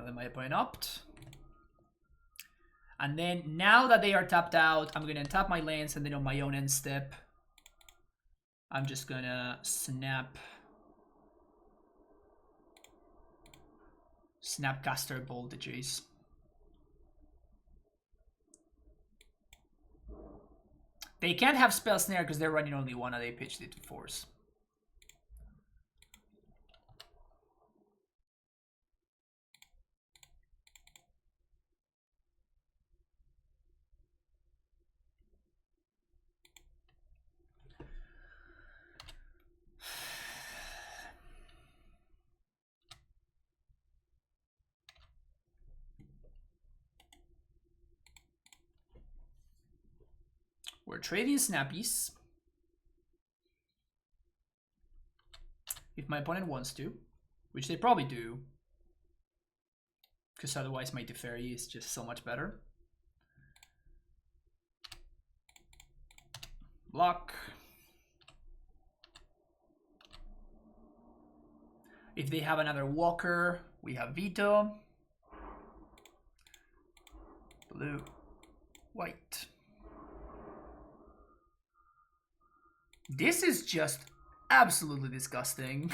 Let my opponent opt. And then now that they are tapped out, I'm gonna tap my lands, and then on my own end step, I'm just gonna Snapcaster Bolt the Jace. They can't have Spell Snare because they're running only one and they pitched it to force. We're trading Snappies. If my opponent wants to, which they probably do. Because otherwise my Teferi is just so much better. Block. If they have another Walker, we have Veto. Blue. White. This is just absolutely disgusting.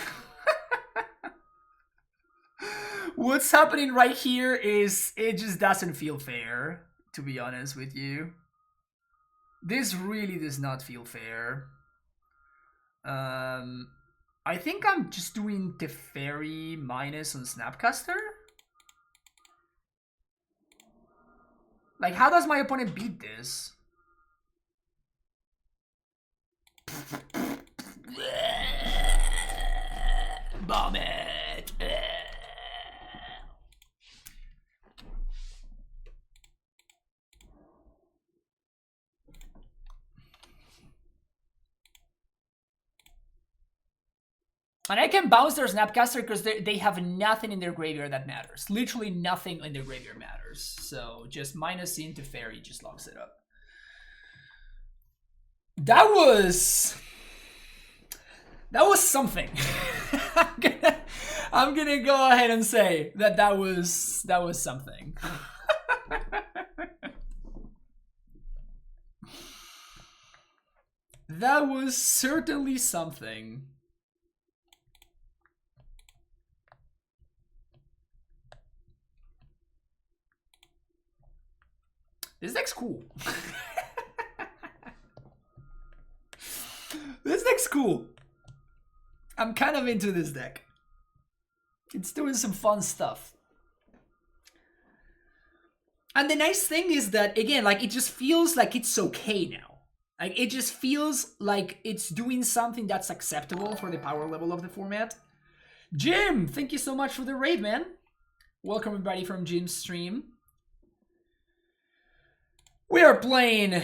What's happening right here is it just doesn't feel fair. to be honest with you. This really does not feel fair. I think I'm just doing Teferi minus on Snapcaster. Like, how does my opponent beat this? Bomb it! And I can bounce their Snapcaster because they have nothing in their graveyard that matters. Literally nothing in their graveyard matters. So just minus into Fairy just locks it up. That was something. I'm gonna go ahead and say that was something. That was certainly something. This deck's cool. This deck's cool. I'm kind of into this deck. It's doing some fun stuff. And the nice thing is that, again, like, it just feels like it's okay now. Like, it just feels like it's doing something that's acceptable for the power level of the format. Jim, thank you so much for the raid, man. Welcome everybody from Jim's stream. We are playing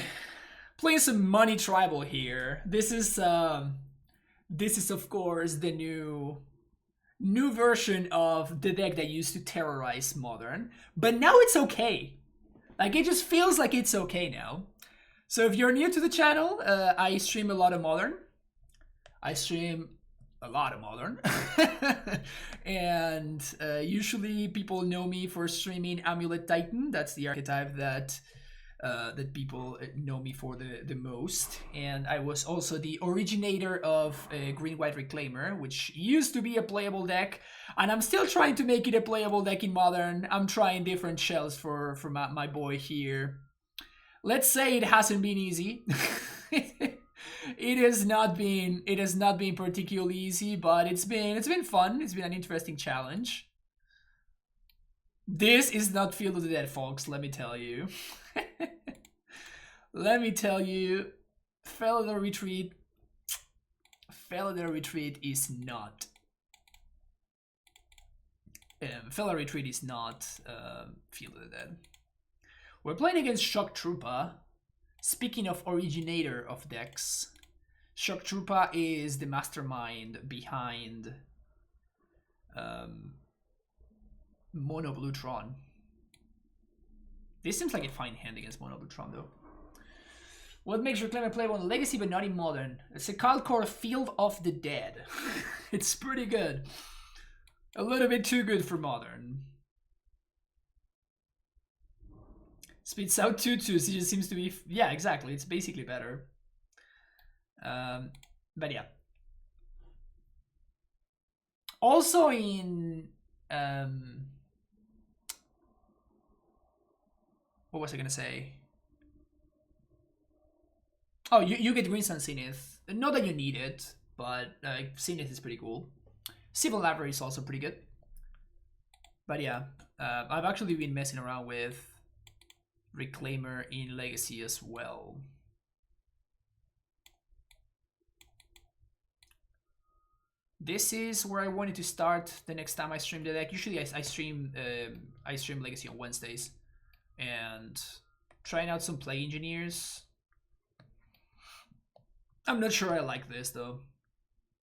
some Money Tribal here. This is of course the new version of the deck that used to terrorize Modern, but now it's okay. Like, it just feels like it's okay now. So if you're new to the channel, I stream a lot of Modern. And usually people know me for streaming Amulet Titan. That's the archetype that people know me for the most. And I was also the originator of Green-White Reclaimer, which used to be a playable deck, and I'm still trying to make it a playable deck in Modern. I'm trying different shells for my boy here. Let's say it hasn't been easy. It has not been particularly easy, but it's been fun. It's been an interesting challenge. This is not Field of the Dead, folks, let me tell you. Let me tell you, Felidar Retreat is not. Felidar Retreat is not Field of the Dead. We're playing against Shock Troopa. Speaking of originator of decks, Shock Troopa is the mastermind behind Mono Blue Tron. This seems like a fine hand against Mono Blue Tron, though. What makes Reclaimer playable in Legacy but not in Modern? It's a card called Field of the Dead. It's pretty good. A little bit too good for Modern. Spits out 2/2s. It just seems to be... Yeah, exactly. It's basically better. But yeah. Also in... what was I gonna say? Oh, you get Green Sun Zenith. Not that you need it, but Zenith is pretty cool. Civil Library is also pretty good. But yeah, I've actually been messing around with Reclaimer in Legacy as well. This is where I wanted to start the next time I stream the deck. Usually I stream Legacy on Wednesdays. And trying out some Play Engineers. I'm not sure I like this, though.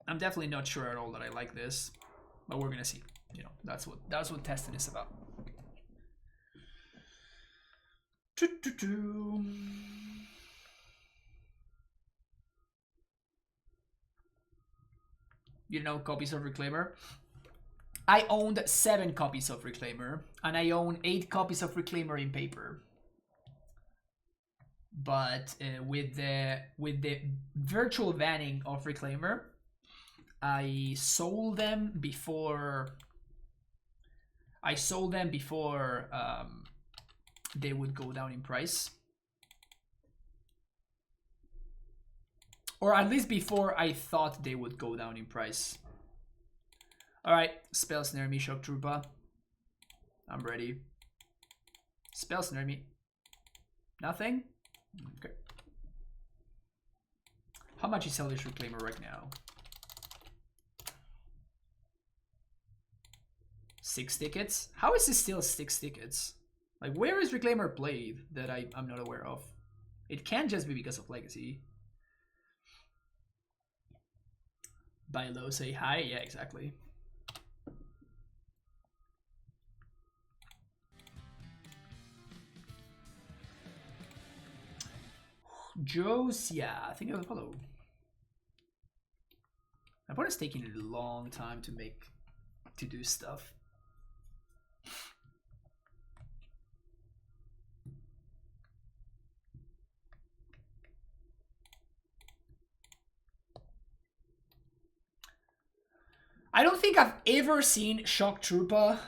I'm definitely not sure at all that I like this, but we're gonna see. You know, that's what testing is about. You know, copies of Reclaimer. I owned 7 copies of Reclaimer, and I own 8 copies of Reclaimer in paper. But with the virtual banning of Reclaimer, I sold them before they would go down in price. Or at least before I thought they would go down in price. Alright, spell snare me, Shock Trooper. I'm ready. Spell snare me. Nothing? Okay. How much is Hellish Reclaimer right now? 6 tickets? How is this still 6 tickets? Like, where is Reclaimer played that I'm not aware of? It can't just be because of Legacy. Buy low, say high? Yeah, exactly. Joe's, yeah, I think I will follow. My opponent's taking a long time to do stuff. I don't think I've ever seen Shock Trooper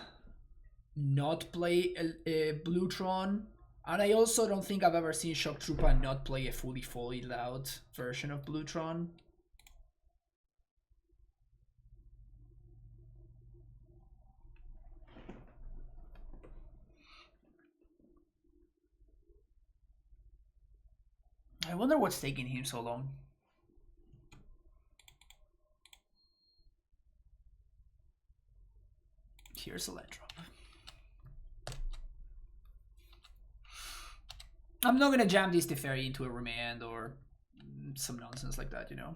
not play a Blue Tron. And I also don't think I've ever seen Shock Trooper not play a fully foiled out version of Blue Tron. I wonder what's taking him so long. Here's a land drop. I'm not gonna jam this Teferi into a remand or some nonsense like that, you know.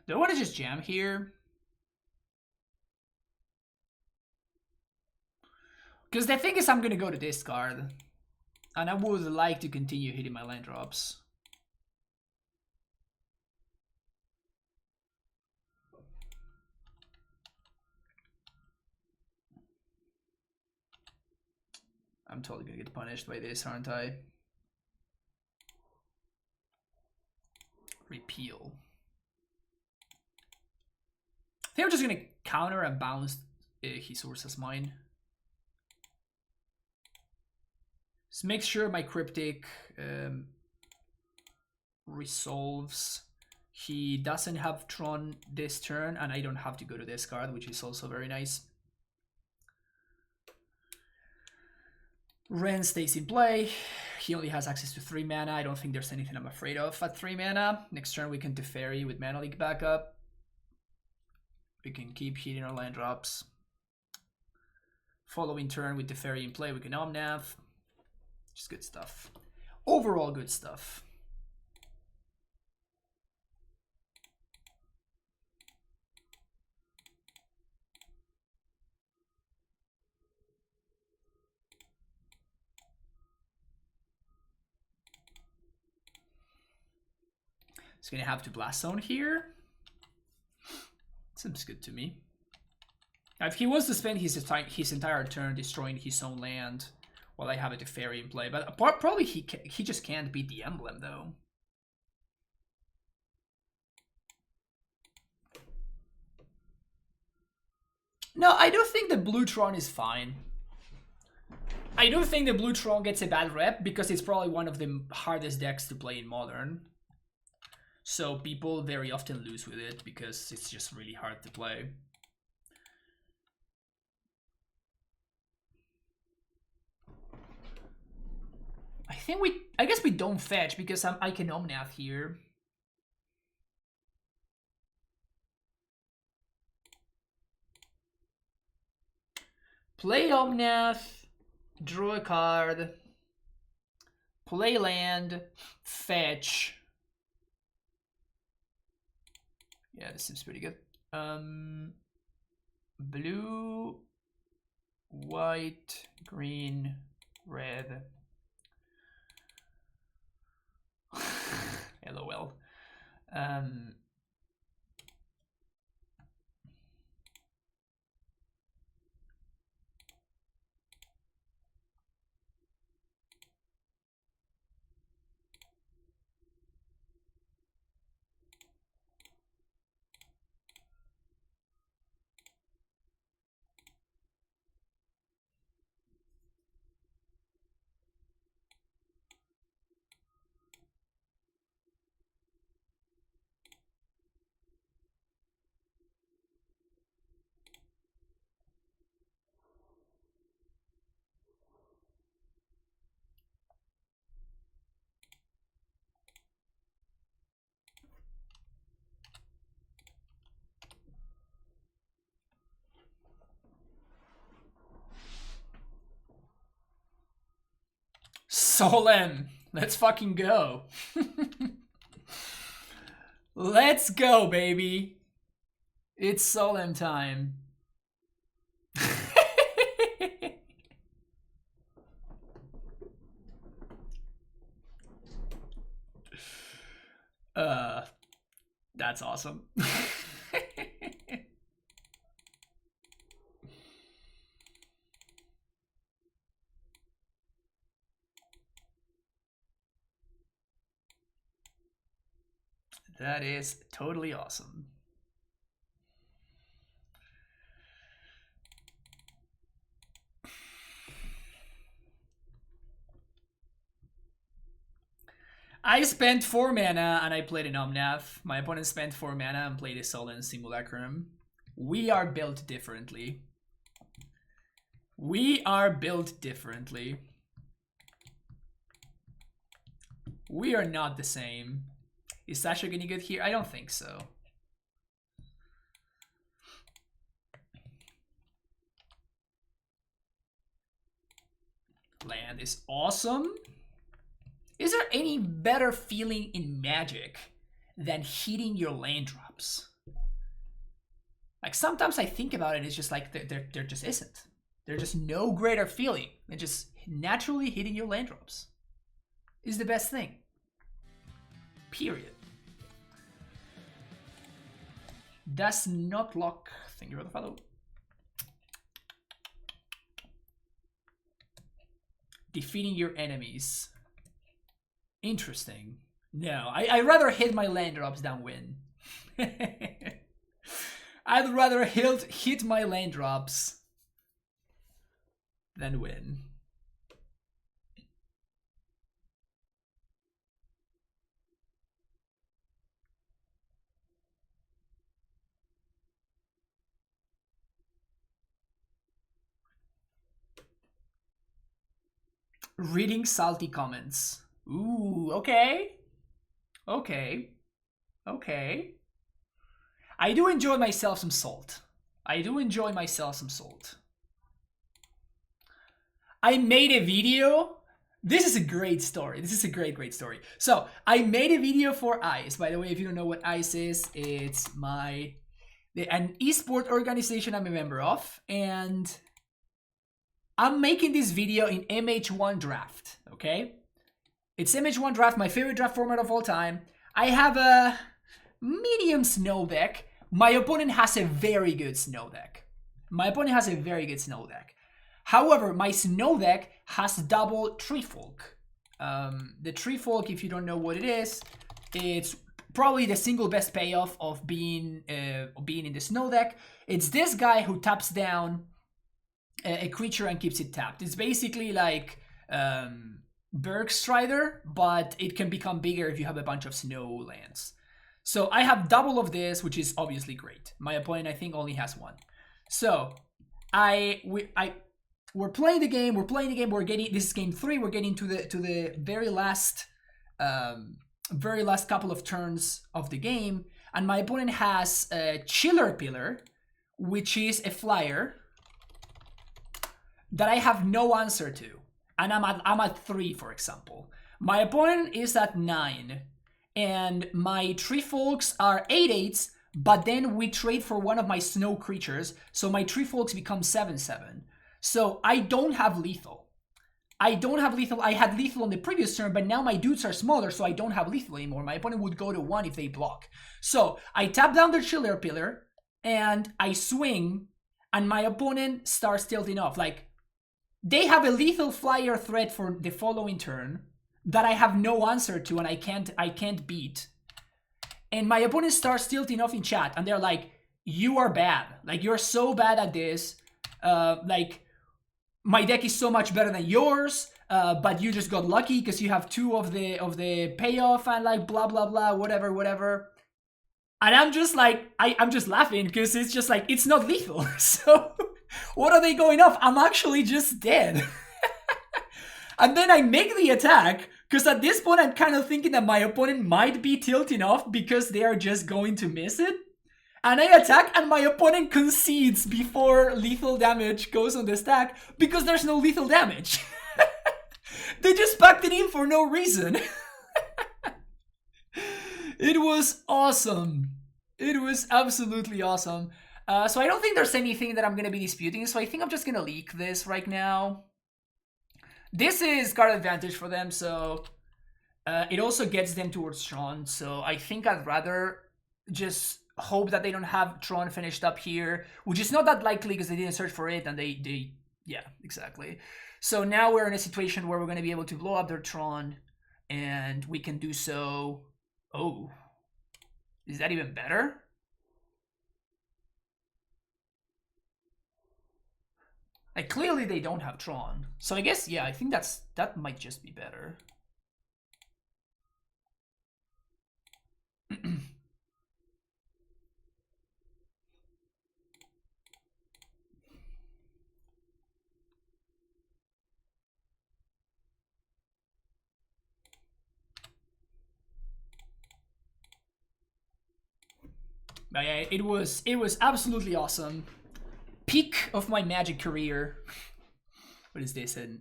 Do I want to just jam here? Because the thing is, I'm going to go to discard. And I would like to continue hitting my land drops. I'm totally going to get punished by this, aren't I? Repeal. I think I'm just going to counter and bounce his Ursa's Mine. Just make sure my Cryptic resolves. He doesn't have Tron this turn, and I don't have to go to discard, which is also very nice. Ren stays in play. He only has access to 3 mana. I don't think there's anything I'm afraid of at 3 mana. Next turn we can Teferi with Mana Leak backup. We can keep hitting our land drops. Following turn with Teferi in play, we can Omnath. Just good stuff. Overall good stuff. He's gonna have to Blast Zone here. Seems good to me. Now, if he wants to spend his entire turn destroying his own land while I have a Teferi in play, but probably he just can't beat the emblem though. No, I do think the Blue Tron is fine. I do think the Blue Tron gets a bad rep because it's probably one of the hardest decks to play in Modern. So people very often lose with it because it's just really hard to play. I guess we don't fetch because I can Omnath here. Play Omnath, draw a card, play land, fetch. Yeah, this seems pretty good. Blue, white, green, red. LOL. Solem, let's fucking go. Let's go, baby. It's Solem time. That's awesome. That is totally awesome. I spent 4 mana and I played an Omnath. My opponent spent 4 mana and played a Sullen Simulacrum. We are built differently. We are built differently. We are not the same. Is Sasha getting good here? I don't think so. Land is awesome. Is there any better feeling in Magic than hitting your land drops? Like, sometimes I think about it, it's just like there just isn't. There's just no greater feeling than just naturally hitting your land drops. Is the best thing. Period. Does not lock. Thank you for the follow. Defeating your enemies. Interesting. No, I'd rather hit my land drops than win. I'd rather hit my land drops than win. Reading salty comments. Ooh, okay. Okay. Okay. I do enjoy myself some salt. I do enjoy myself some salt. I made a video. This is a great story. This is a great story. So, I made a video for ICE. By the way, if you don't know what ICE is, it's an esport organization I'm a member of. And I'm making this video in MH1 draft, okay? It's MH1 draft, my favorite draft format of all time. I have a medium snow deck. My opponent has a very good snow deck. However, my snow deck has double Tree Folk. The Tree Folk, if you don't know what it is, it's probably the single best payoff of being in the snow deck. It's this guy who taps down a creature and keeps it tapped. It's basically like Bergstrider, but it can become bigger if you have a bunch of snow lands. So I have double of this, which is obviously great. My opponent, I think, only has one. So we're playing the game. We're getting, this is game 3. We're getting to the very last couple of turns of the game, and my opponent has a Chiller Pillar, which is a flyer that I have no answer to, and I'm at 3, for example. My opponent is at 9, and my Tree Folks are 8/8s, but then we trade for one of my snow creatures, so my Tree Folks become 7/7. So I don't have lethal. I don't have lethal. I had lethal on the previous turn, but now my dudes are smaller, so I don't have lethal anymore. My opponent would go to 1 if they block. So I tap down their Chiller Pillar, and I swing, and my opponent starts tilting off. Like, they have a lethal flyer threat for the following turn that I have no answer to, and I can't beat. And my opponent starts tilting off in chat, and they're like, "You are bad. Like, you're so bad at this. Like, my deck is so much better than yours, but you just got lucky because you have 2 of the payoff and like blah blah blah, whatever." And I'm just like, I'm just laughing because it's just like, it's not lethal. So what are they going off? I'm actually just dead. And then I make the attack because at this point I'm kind of thinking that my opponent might be tilting off because they are just going to miss it. And I attack, and my opponent concedes before lethal damage goes on the stack because there's no lethal damage. They just packed it in for no reason. It was awesome. It was absolutely awesome. So I don't think there's anything that I'm going to be disputing, so I think I'm just going to leak this right now. This is card advantage for them, so it also gets them towards Tron, so I think I'd rather just hope that they don't have Tron finished up here, which is not that likely because they didn't search for it, and they yeah, exactly. So now we're in a situation where we're going to be able to blow up their Tron, and we can do so. Oh, is that even better? Like, clearly they don't have Tron, so I guess, yeah, I think that might just be better. But yeah, it was absolutely awesome. Peak of my Magic career. What is this? A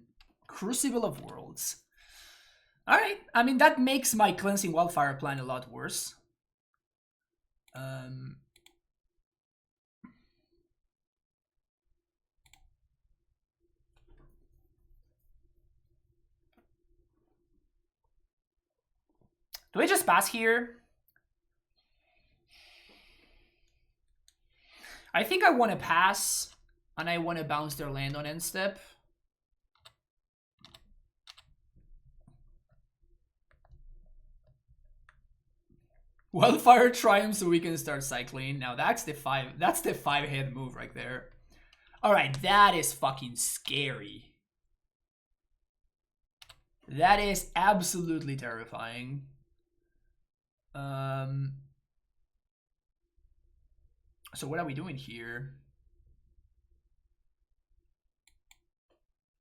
Crucible of Worlds. All right. I mean, that makes my Cleansing Wildfire plan a lot worse. Do I just pass here? I think I want to pass, and I want to bounce their land on end step. Wildfire Triumph so we can start cycling. Now that's the 5-head move right there. Alright, that is fucking scary. That is absolutely terrifying. So what are we doing here?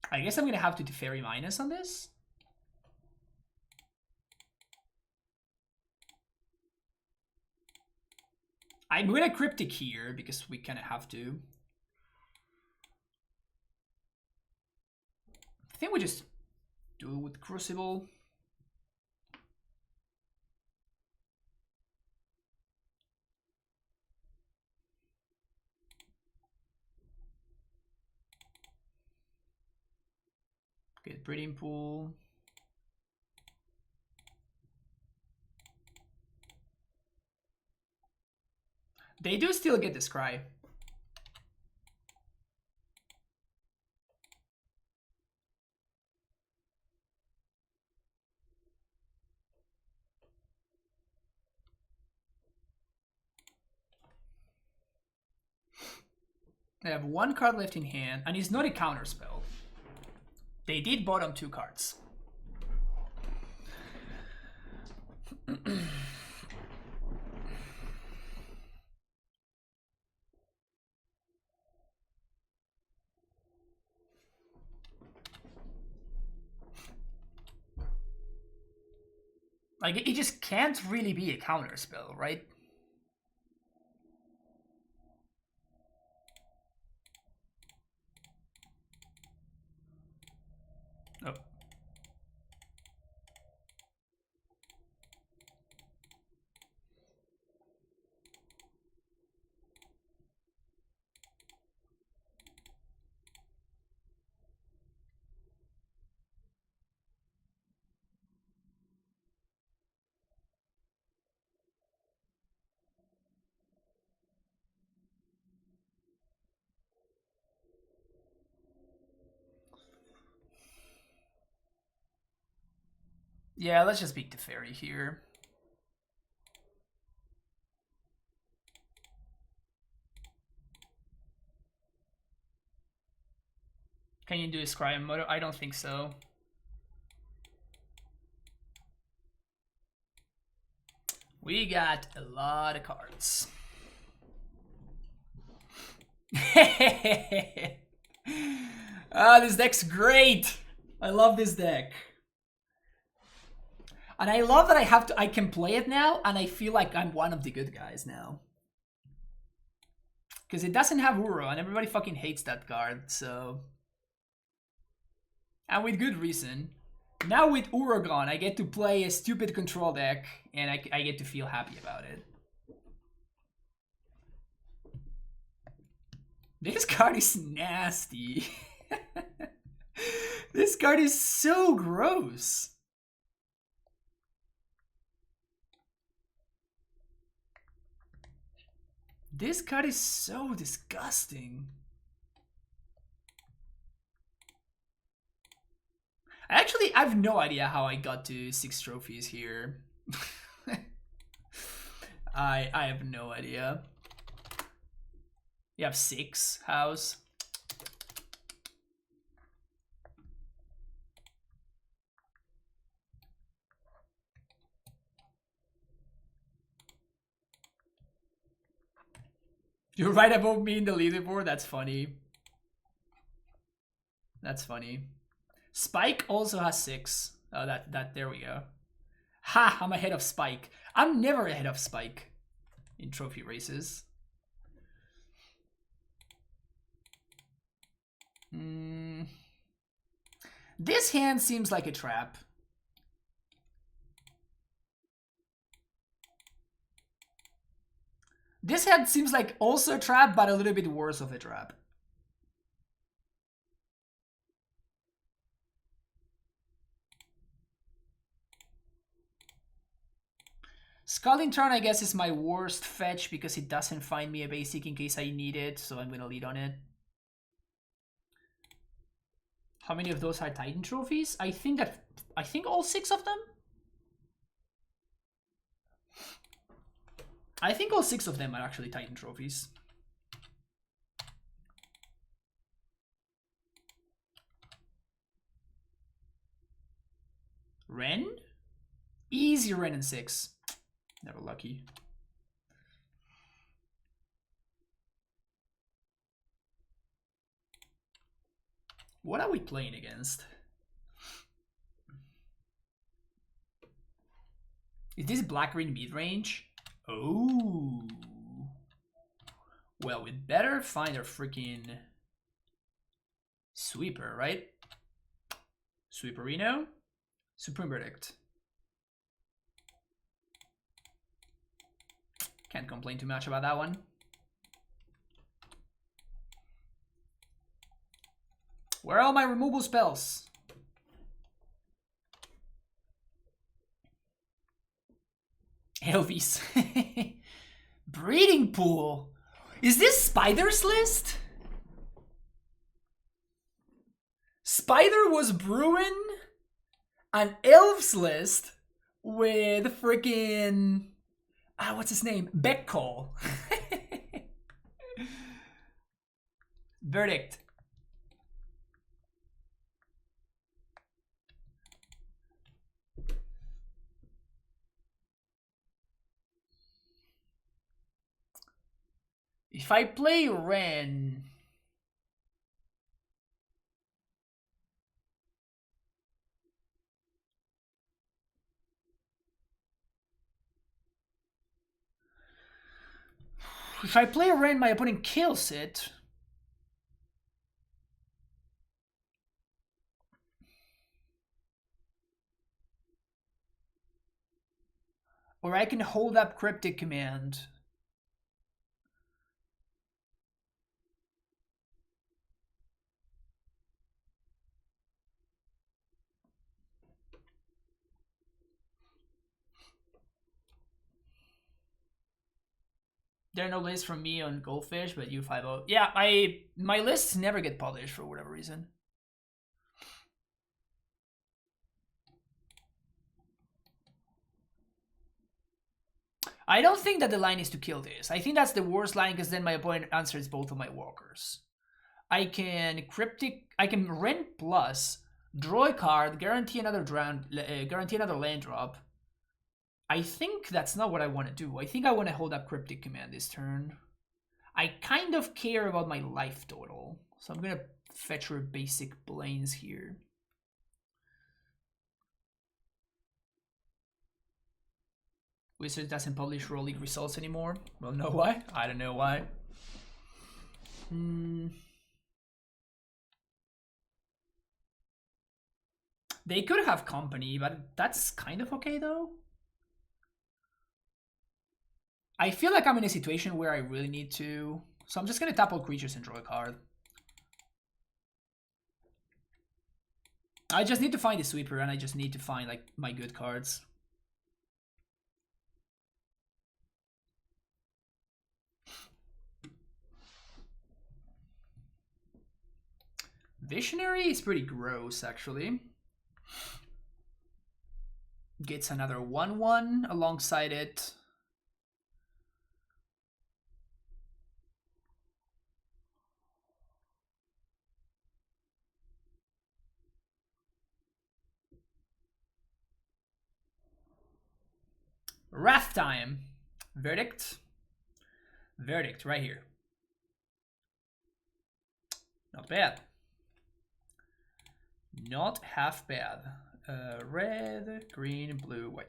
I guess I'm gonna have to Teferi minus on this. I'm gonna Cryptic here because we kind of have to. I think we just do it with Crucible. Get Breeding Pool. They do still get this Cry. They have 1 card left in hand, and it's not a counter spell. They did bottom 2 cards. Like, it just can't really be a counter spell, right? Oh. Yeah, let's just beat the fairy here. Can you do a Scry Moto? I don't think so. We got a lot of cards. This deck's great. I love this deck. And I love that I can play it now, and I feel like I'm one of the good guys now. Because it doesn't have Uro, and everybody fucking hates that card, so... And with good reason. Now with Uragon, I get to play a stupid control deck, and I get to feel happy about it. This card is nasty. This card is so gross. This card is so disgusting. Actually, I have no idea how I got to 6 trophies here. I have no idea. You have 6 house. You're right above me in the leaderboard. That's funny. That's funny. Spike also has 6. Oh, there we go. Ha! I'm ahead of Spike. I'm never ahead of Spike in trophy races. This hand seems like a trap. This hand seems like also a trap, but a little bit worse of a trap. Scalding Tron, I guess, is my worst fetch because it doesn't find me a basic in case I need it, so I'm gonna lead on it. How many of those are Titan trophies? I think all 6 of them? I think all 6 of them are actually Titan trophies. Ren? Easy Ren in 6. Never lucky. What are we playing against? Is this black-green midrange? Oh. Well, we'd better find our freaking sweeper, right? Sweeperino? Supreme Verdict. Can't complain too much about that one. Where are all my removal spells? Elves. Breeding pool. Is this Spider's list? Spider was brewing an Elves list with freaking... what's his name? Beckcall. Verdict. If I play Ren... If I play Ren, my opponent kills it. Or I can hold up Cryptic Command. There are no lists from me on Goldfish, but you 5-0. Yeah, my lists never get published for whatever reason. I don't think that the line is to kill this. I think that's the worst line because then my opponent answers both of my walkers. I can rent plus, draw a card, guarantee another land drop. I think that's not what I want to do. I think I want to hold up Cryptic Command this turn. I kind of care about my life total, so I'm gonna fetch her basic Blains here. Wizards doesn't publish Raw League results anymore. Well, know why? I don't know why. They could have company, but that's kind of okay though. I feel like I'm in a situation where I really need to, so I'm just gonna tap all creatures and draw a card. I just need to find a sweeper and I just need to find like my good cards. Visionary is pretty gross actually. Gets another 1/1 alongside it. Wrath time. Verdict. Verdict right here. Not bad. Not half bad. Red, green, blue, white.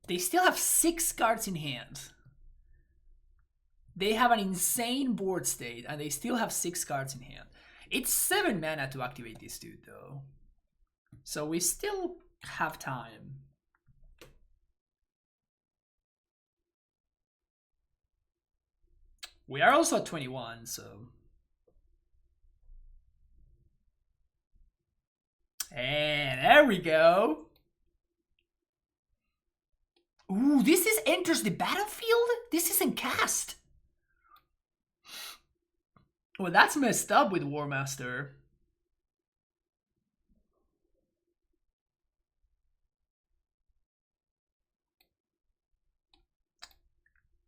They still have 6 cards in hand. They have an insane board state, and they still have 6 cards in hand. It's 7 mana to activate this dude, though. So we still have time. We are also at 21, so... And there we go. Ooh, this is enters the battlefield? This isn't cast. Well, that's messed up with War Master.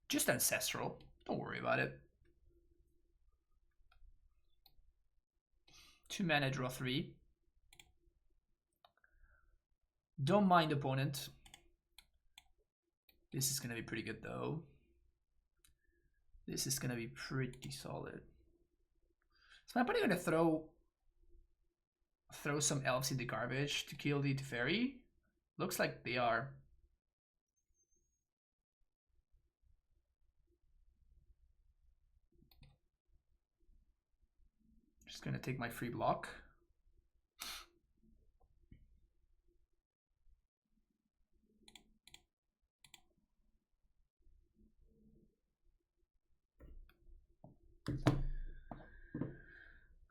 Just Ancestral. Don't worry about it. 2 mana, draw 3. Don't mind opponent. This is gonna be pretty good though. This is gonna be pretty solid. So I'm probably gonna throw some elves in the garbage to kill the Teferi. Looks like they are. Just gonna take my free block.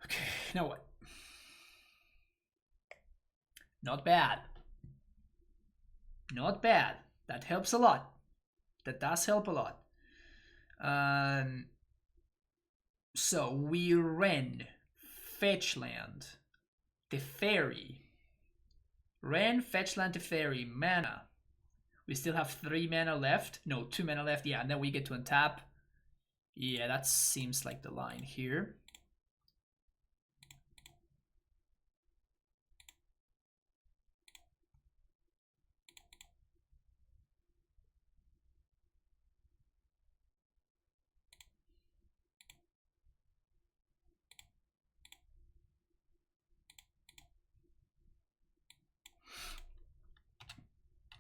Okay, now what? Not bad. Not bad. That helps a lot. That does help a lot. So we Ren, fetch land, Teferi. Ren, fetch land, Teferi, mana. We still have 3 mana left. No, 2 mana left. Yeah, and then we get to untap. Yeah, that seems like the line here.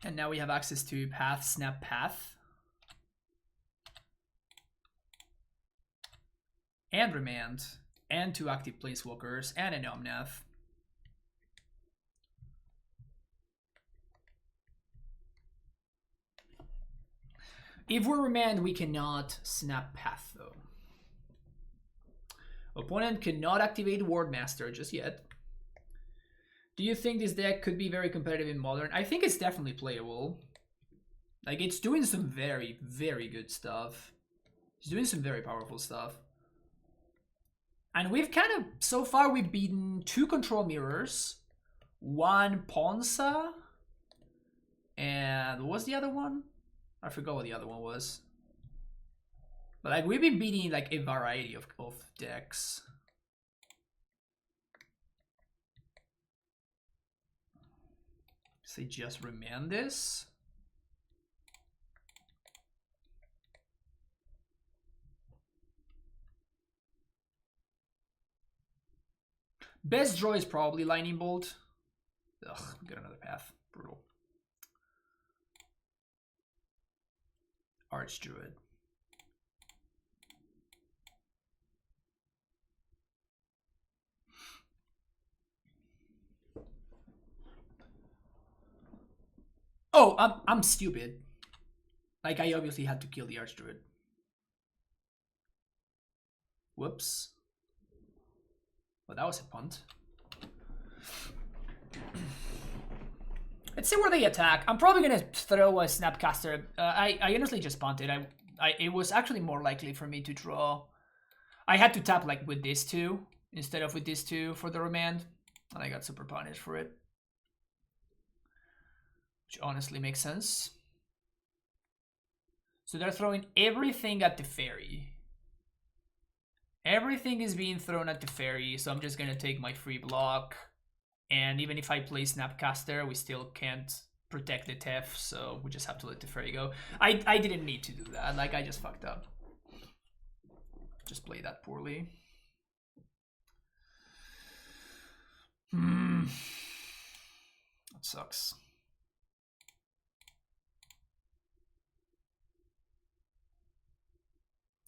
And now we have access to Path, Snap Path. And Remand. And 2 active Planeswalkers. And an Omnath. If we're Remand, we cannot Snap Path, though. Opponent cannot activate Ward Master just yet. Do you think this deck could be very competitive in Modern? I think it's definitely playable. Like, it's doing some very, very good stuff. It's doing some very powerful stuff. And we've kind of, so far we've beaten 2 Control Mirrors, 1 Ponza, and what was the other one? I forgot what the other one was. But like, we've been beating like a variety of decks. Say just remand this. Best draw is probably Lightning Bolt. Ugh, we got another path. Brutal. Archdruid. Oh, I'm stupid. Like, I obviously had to kill the Archdruid. Whoops. Well, that was a punt. Let's see where they attack. I'm probably gonna throw a Snapcaster. I honestly just punted. It was actually more likely for me to draw. I had to tap like with this 2 instead of with this 2 for the remand, and I got super punished for it, which honestly makes sense. So they're throwing everything at the Fairy. Everything is being thrown at the Fairy, so I'm just gonna take my free block. And even if I play Snapcaster, we still can't protect the Tef, so we just have to let the Fairy go. I didn't need to do that, like, I just fucked up. Just played that poorly. That sucks.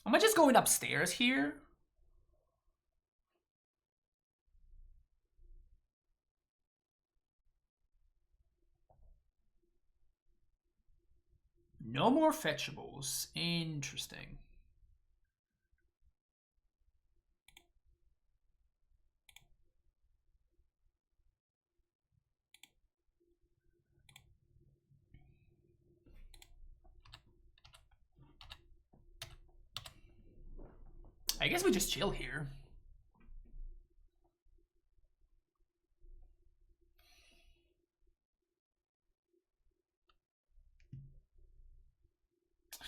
Am I just going upstairs here? No more fetchables. Interesting. I guess we just chill here.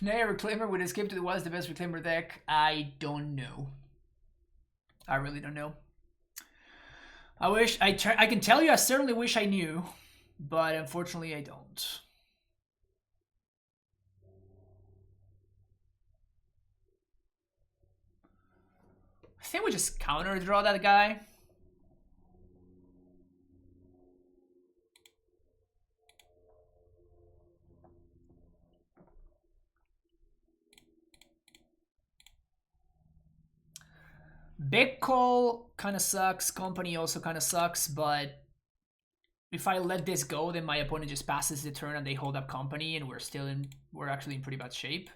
Naya Reclaimer with Escape to the Wild is the best Reclaimer deck. I don't know. I really don't know. I wish I can tell you I certainly wish I knew, but unfortunately I don't. I think we just counter draw that guy. Big call kind of sucks. Company also kind of sucks, but if I let this go, then my opponent just passes the turn and they hold up Company, and we're actually in pretty bad shape.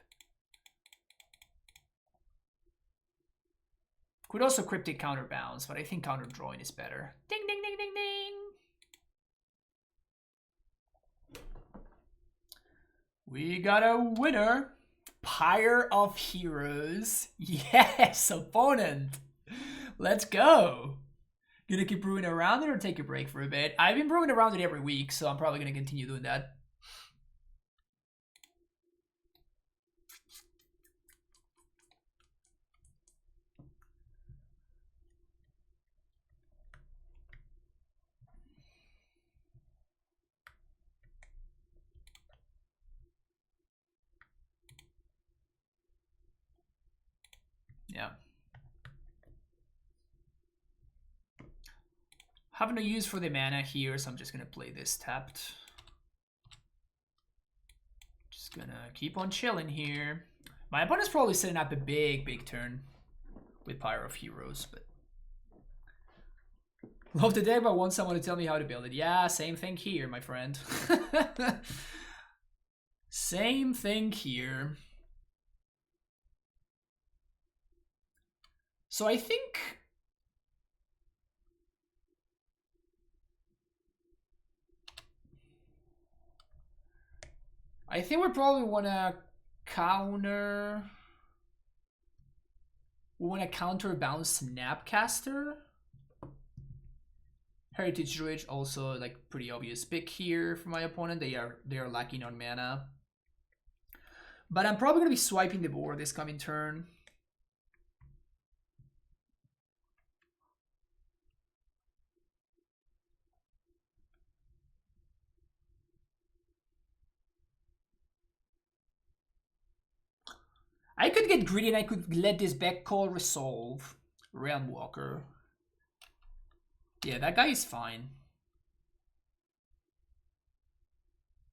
Could also Cryptic counterbounce, but I think counter drawing is better. Ding ding ding ding ding. We got a winner. Pyre of Heroes. Yes, opponent. Let's go. Gonna keep brewing around it or take a break for a bit? I've been brewing around it every week, so I'm probably gonna continue doing that. Yeah. Have no use for the mana here, so I'm just gonna play this tapped. Just gonna keep on chilling here. My opponent's probably setting up a big turn with Pyre of Heroes, but love the deck, but want someone to tell me how to build it. Yeah, same thing here, my friend. Same thing here. So I think we probably want to counter. We want to counterbalance Snapcaster. Heritage Druid also like pretty obvious pick here for my opponent. They are lacking on mana. But I'm probably gonna be swiping the board this coming turn. I could get greedy and I could let this back call resolve. Realm Walker. Yeah, that guy is fine.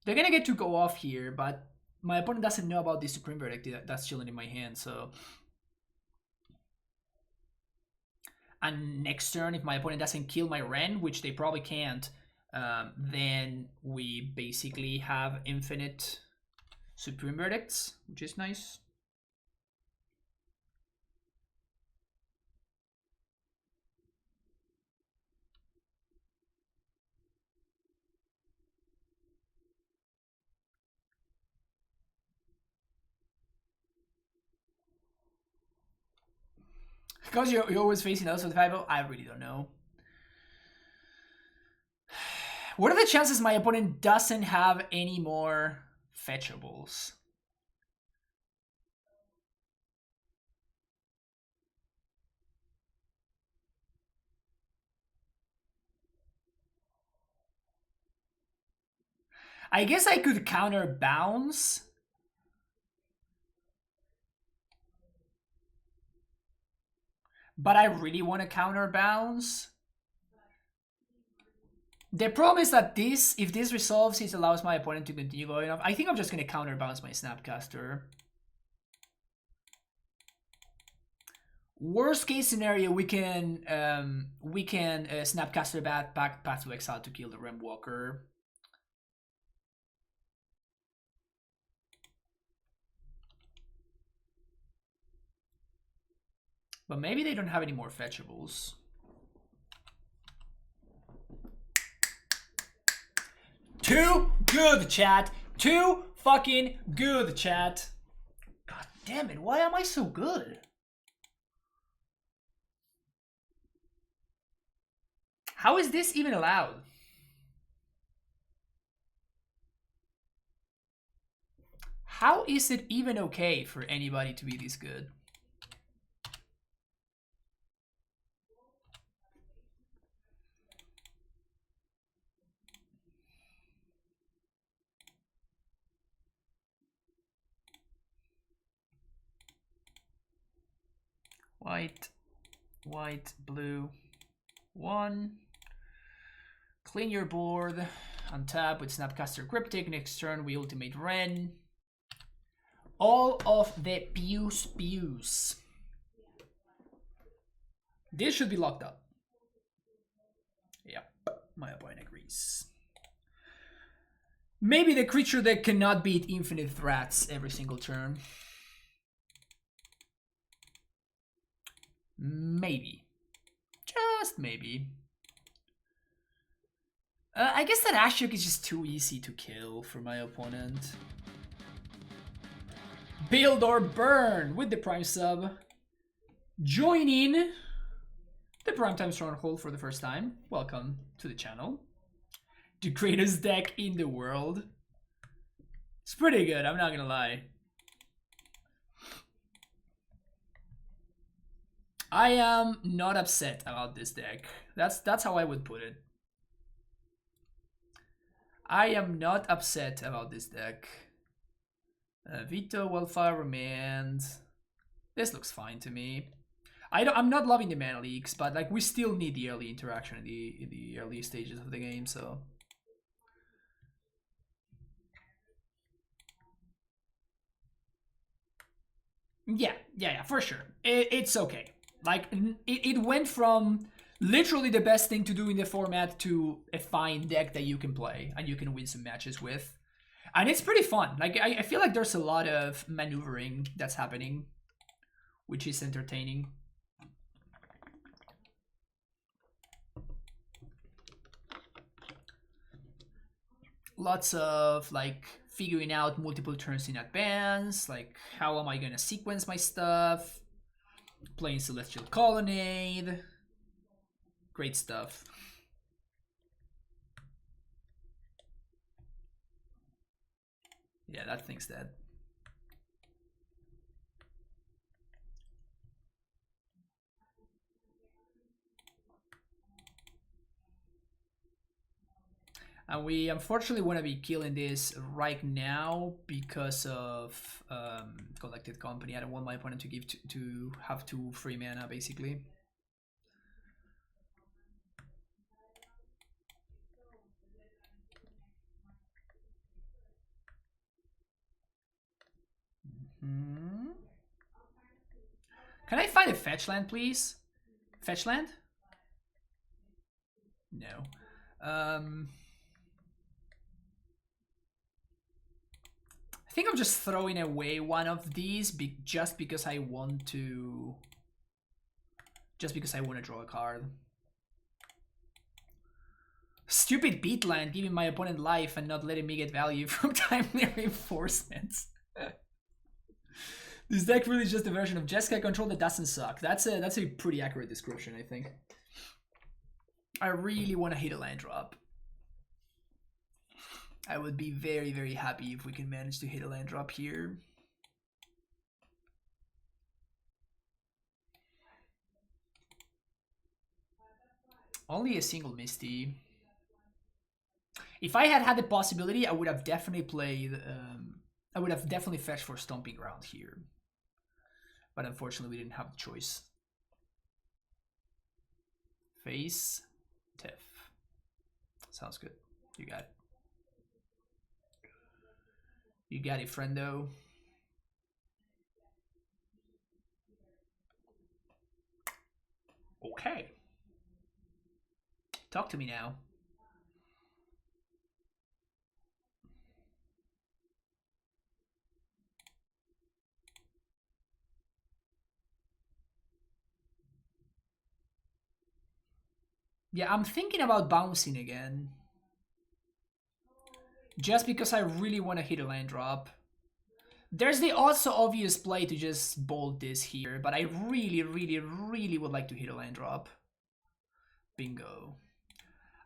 They're gonna get to go off here, but my opponent doesn't know about this Supreme Verdict that's chilling in my hand, so... And next turn, if my opponent doesn't kill my Ren, which they probably can't, then we basically have infinite Supreme Verdicts, which is nice. Because you're always facing those with 5-0, I really don't know. What are the chances my opponent doesn't have any more fetchables? I guess I could counter bounce. But I really want to counter bounce. The problem is that if this resolves, it allows my opponent to continue going off. I think I'm just going to counter bounce my Snapcaster. Worst case scenario, we can Snapcaster back Path to Exile to kill the Realm Walker. But maybe they don't have any more fetchables. Too good, chat. Too fucking good, chat. God damn it, why am I so good? How is this even allowed? How is it even okay for anybody to be this good? White, white, blue, 1. Clean your board. Untap with Snapcaster Cryptic. Next turn we ultimate Ren. All of the pews. This should be locked up. Yep, my opponent agrees. Maybe the creature that cannot beat infinite threats every single turn. Maybe. Just maybe. I guess that Ashok is just too easy to kill for my opponent. Build or burn with the Prime sub. Joining the Primetime Stronghold for the first time. Welcome to the channel. The greatest deck in the world. It's pretty good, I'm not gonna lie. I am not upset about this deck. That's how I would put it. I am not upset about this deck. Veto, Wildfire Remand. This looks fine to me. I'm not loving the mana leaks, but like we still need the early interaction in the early stages of the game, so. Yeah, for sure. It's okay. Like it went from literally the best thing to do in the format to a fine deck that you can play and you can win some matches with. And it's pretty fun. Like I feel like there's a lot of maneuvering that's happening, which is entertaining. Lots of like figuring out multiple turns in advance, like how am I gonna sequence my stuff, playing Celestial Colonnade, great stuff. Yeah, that thing's dead. And we unfortunately want to be killing this right now because of Collected Company. I don't want my opponent to give to have 2 free mana basically. Can I find a fetch land, please? Fetch land? No. I think I'm just throwing away one of these just because I want to. Just because I want to draw a card. Stupid beat land, giving my opponent life and not letting me get value from timely reinforcements. This deck really is just a version of Jeskai control that doesn't suck. That's a pretty accurate description, I think. I really want to hit a land drop. I would be very, very happy if we can manage to hit a land drop here. Only a single Misty. If I had had the possibility, I would have definitely played. I would have definitely fetched for Stomping Ground here. But unfortunately, we didn't have the choice. Face, Tiff. Sounds good. You got it. You got it, friendo. Okay. Talk to me now. Yeah, I'm thinking about bouncing again. Just because I really want to hit a land drop. There's the also obvious play to just bolt this here, but I really, really, really would like to hit a land drop. Bingo.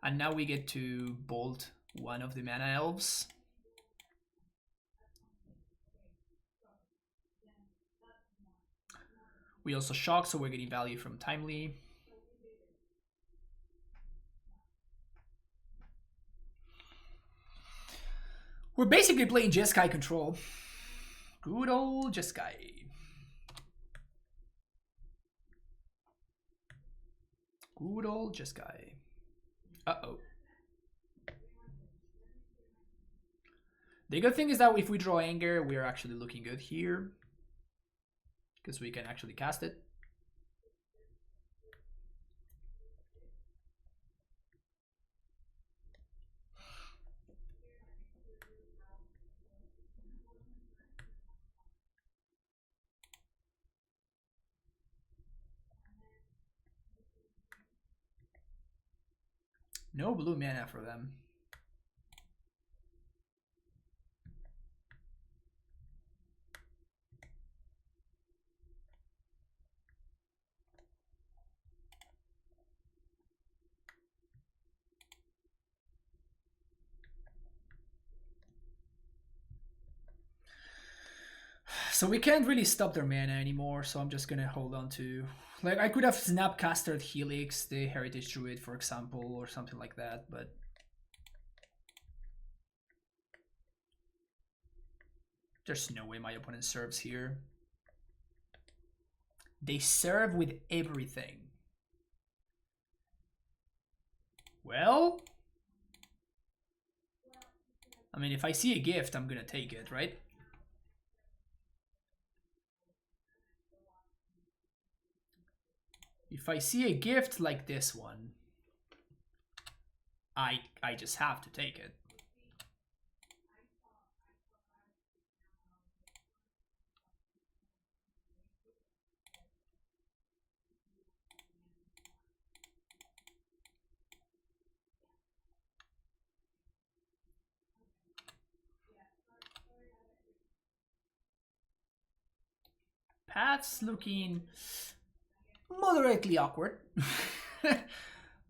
And now we get to bolt one of the Mana Elves. We also shock, so we're getting value from Timely. We're basically playing Jeskai control. Good old Jeskai. Good old Jeskai. Uh-oh. The good thing is that if we draw Anger, we're actually looking good here. Because we can actually cast it. No blue mana for them. So we can't really stop their mana anymore, so I'm just gonna hold on to... Like, I could have Snapcastered Helix, the Heritage Druid, for example, or something like that, but... There's no way my opponent serves here. They serve with everything. Well... I mean, if I see a gift, I'm gonna take it, right? If I see a gift like this one, I just have to take it. Path's looking moderately awkward.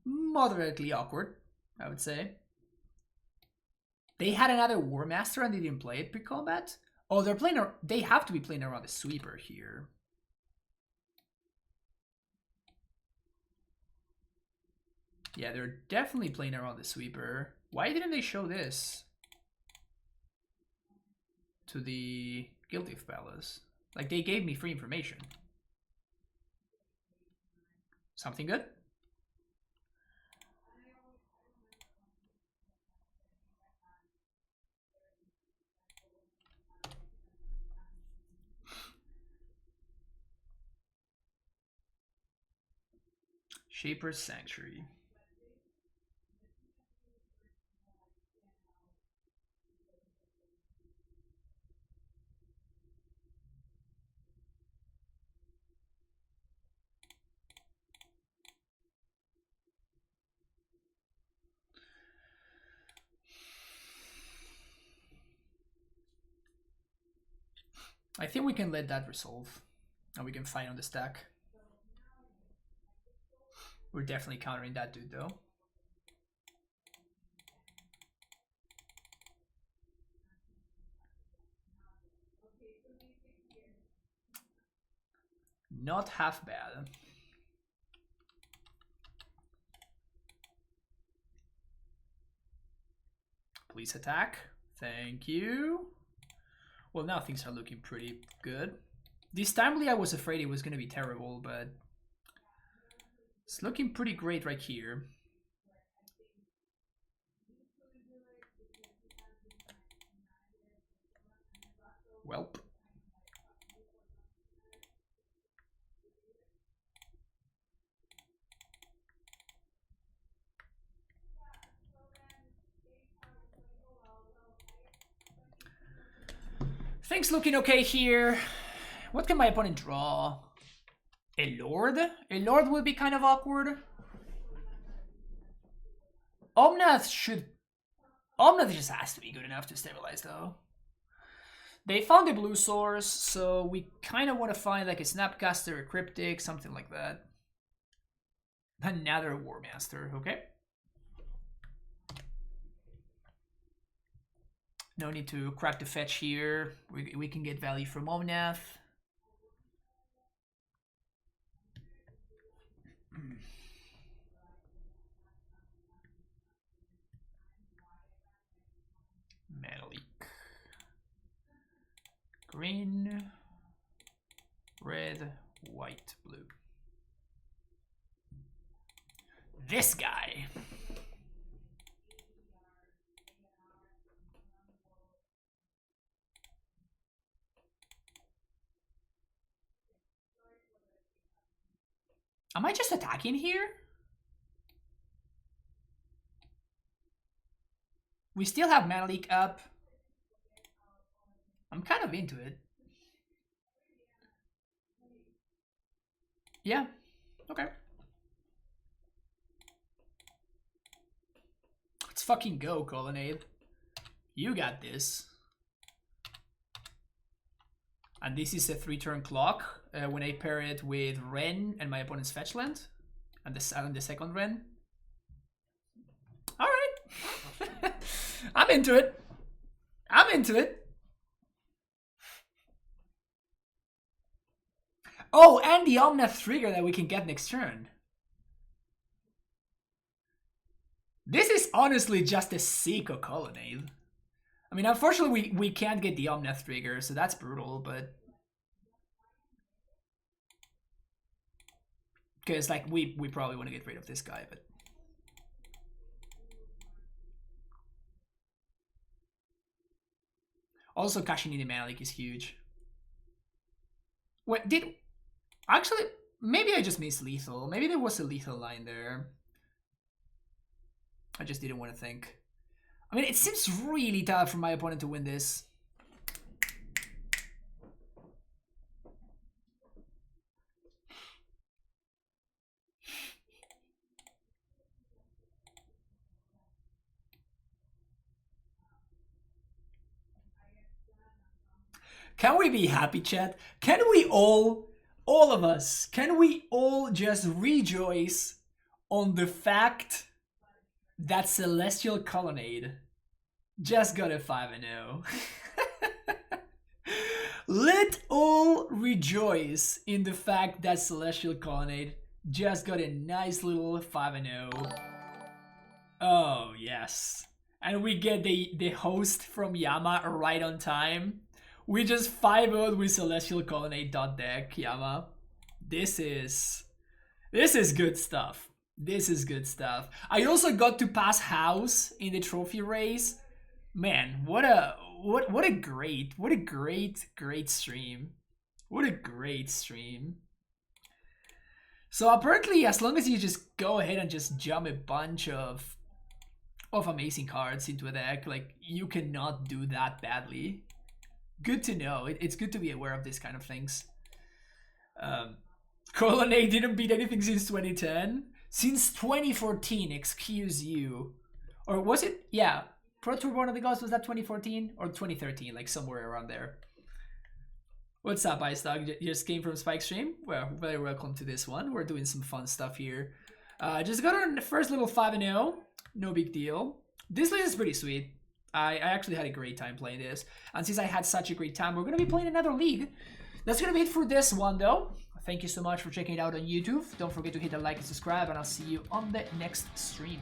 Moderately awkward, I would say. They had another War Master and they didn't play it pre-combat. Oh, they're playing. They have to be playing around the sweeper here. Yeah, they're definitely playing around the sweeper. Why didn't they show this to the Guilty Palace? Like, they gave me free information. Something good? Shaper's Sanctuary. I think we can let that resolve. And we can fight on the stack. We're definitely countering that dude though. Not half bad. Please attack. Thank you. Well, now things are looking pretty good. This timely I was afraid it was going to be terrible, but it's looking pretty great right here. Welp. Things looking okay here. What can my opponent draw? A Lord? A Lord would be kind of awkward. Omnath should... Omnath just has to be good enough to stabilize though. They found a blue source, so we kind of want to find like a Snapcaster, a Cryptic, something like that. Another War Master, okay. No need to crack the fetch here. We can get value from Omnath. Metalik. Green, red, white, blue. This guy. Am I just attacking here? We still have Metalik up. I'm kind of into it. Yeah, okay. Let's fucking go, Colonnade. You got this. And this is a 3-turn clock when I pair it with Ren and my opponent's fetch land. And the second Ren. Alright. I'm into it. I'm into it. Oh, and the Omnath trigger that we can get next turn. This is honestly just a Seiko Colonnade. I mean, unfortunately, we can't get the Omnath trigger, so that's brutal, but... Because, like, we probably want to get rid of this guy, but... Also, cashing in the Metalik is huge. Wait, did... Actually, maybe I just missed lethal. Maybe there was a lethal line there. I just didn't want to think. I mean, it seems really tough for my opponent to win this. Can we be happy, chat? Can we all of us, can we all just rejoice on the fact that Celestial Colonnade just got a 5-0? Let all rejoice in the fact that Celestial Colonnade just got a nice little 5-0. Oh, yes. And we get the host from Yama right on time. We just 5-0'd with Celestial Colonnade .deck, Yama. This is good stuff. This is good stuff. I also got to pass house in the trophy race. Man, what a great stream. What a great stream. So apparently, as long as you just go ahead and just jump a bunch of amazing cards into a deck, like, you cannot do that badly. Good to know. It's good to be aware of these kind of things. Colonnade didn't beat anything since 2010. Since 2014, excuse you. Or was it? Yeah. Pro Tour Born of the Gods, was that 2014 or 2013? Like somewhere around there. What's up, Ice Dog? Just came from Spike Stream? Well, very welcome to this one. We're doing some fun stuff here. Just got on the first little 5-0. No big deal. This list is pretty sweet. I actually had a great time playing this. And since I had such a great time, we're going to be playing another league. That's going to be it for this one, though. Thank you so much for checking it out on YouTube. Don't forget to hit the like and subscribe, and I'll see you on the next stream.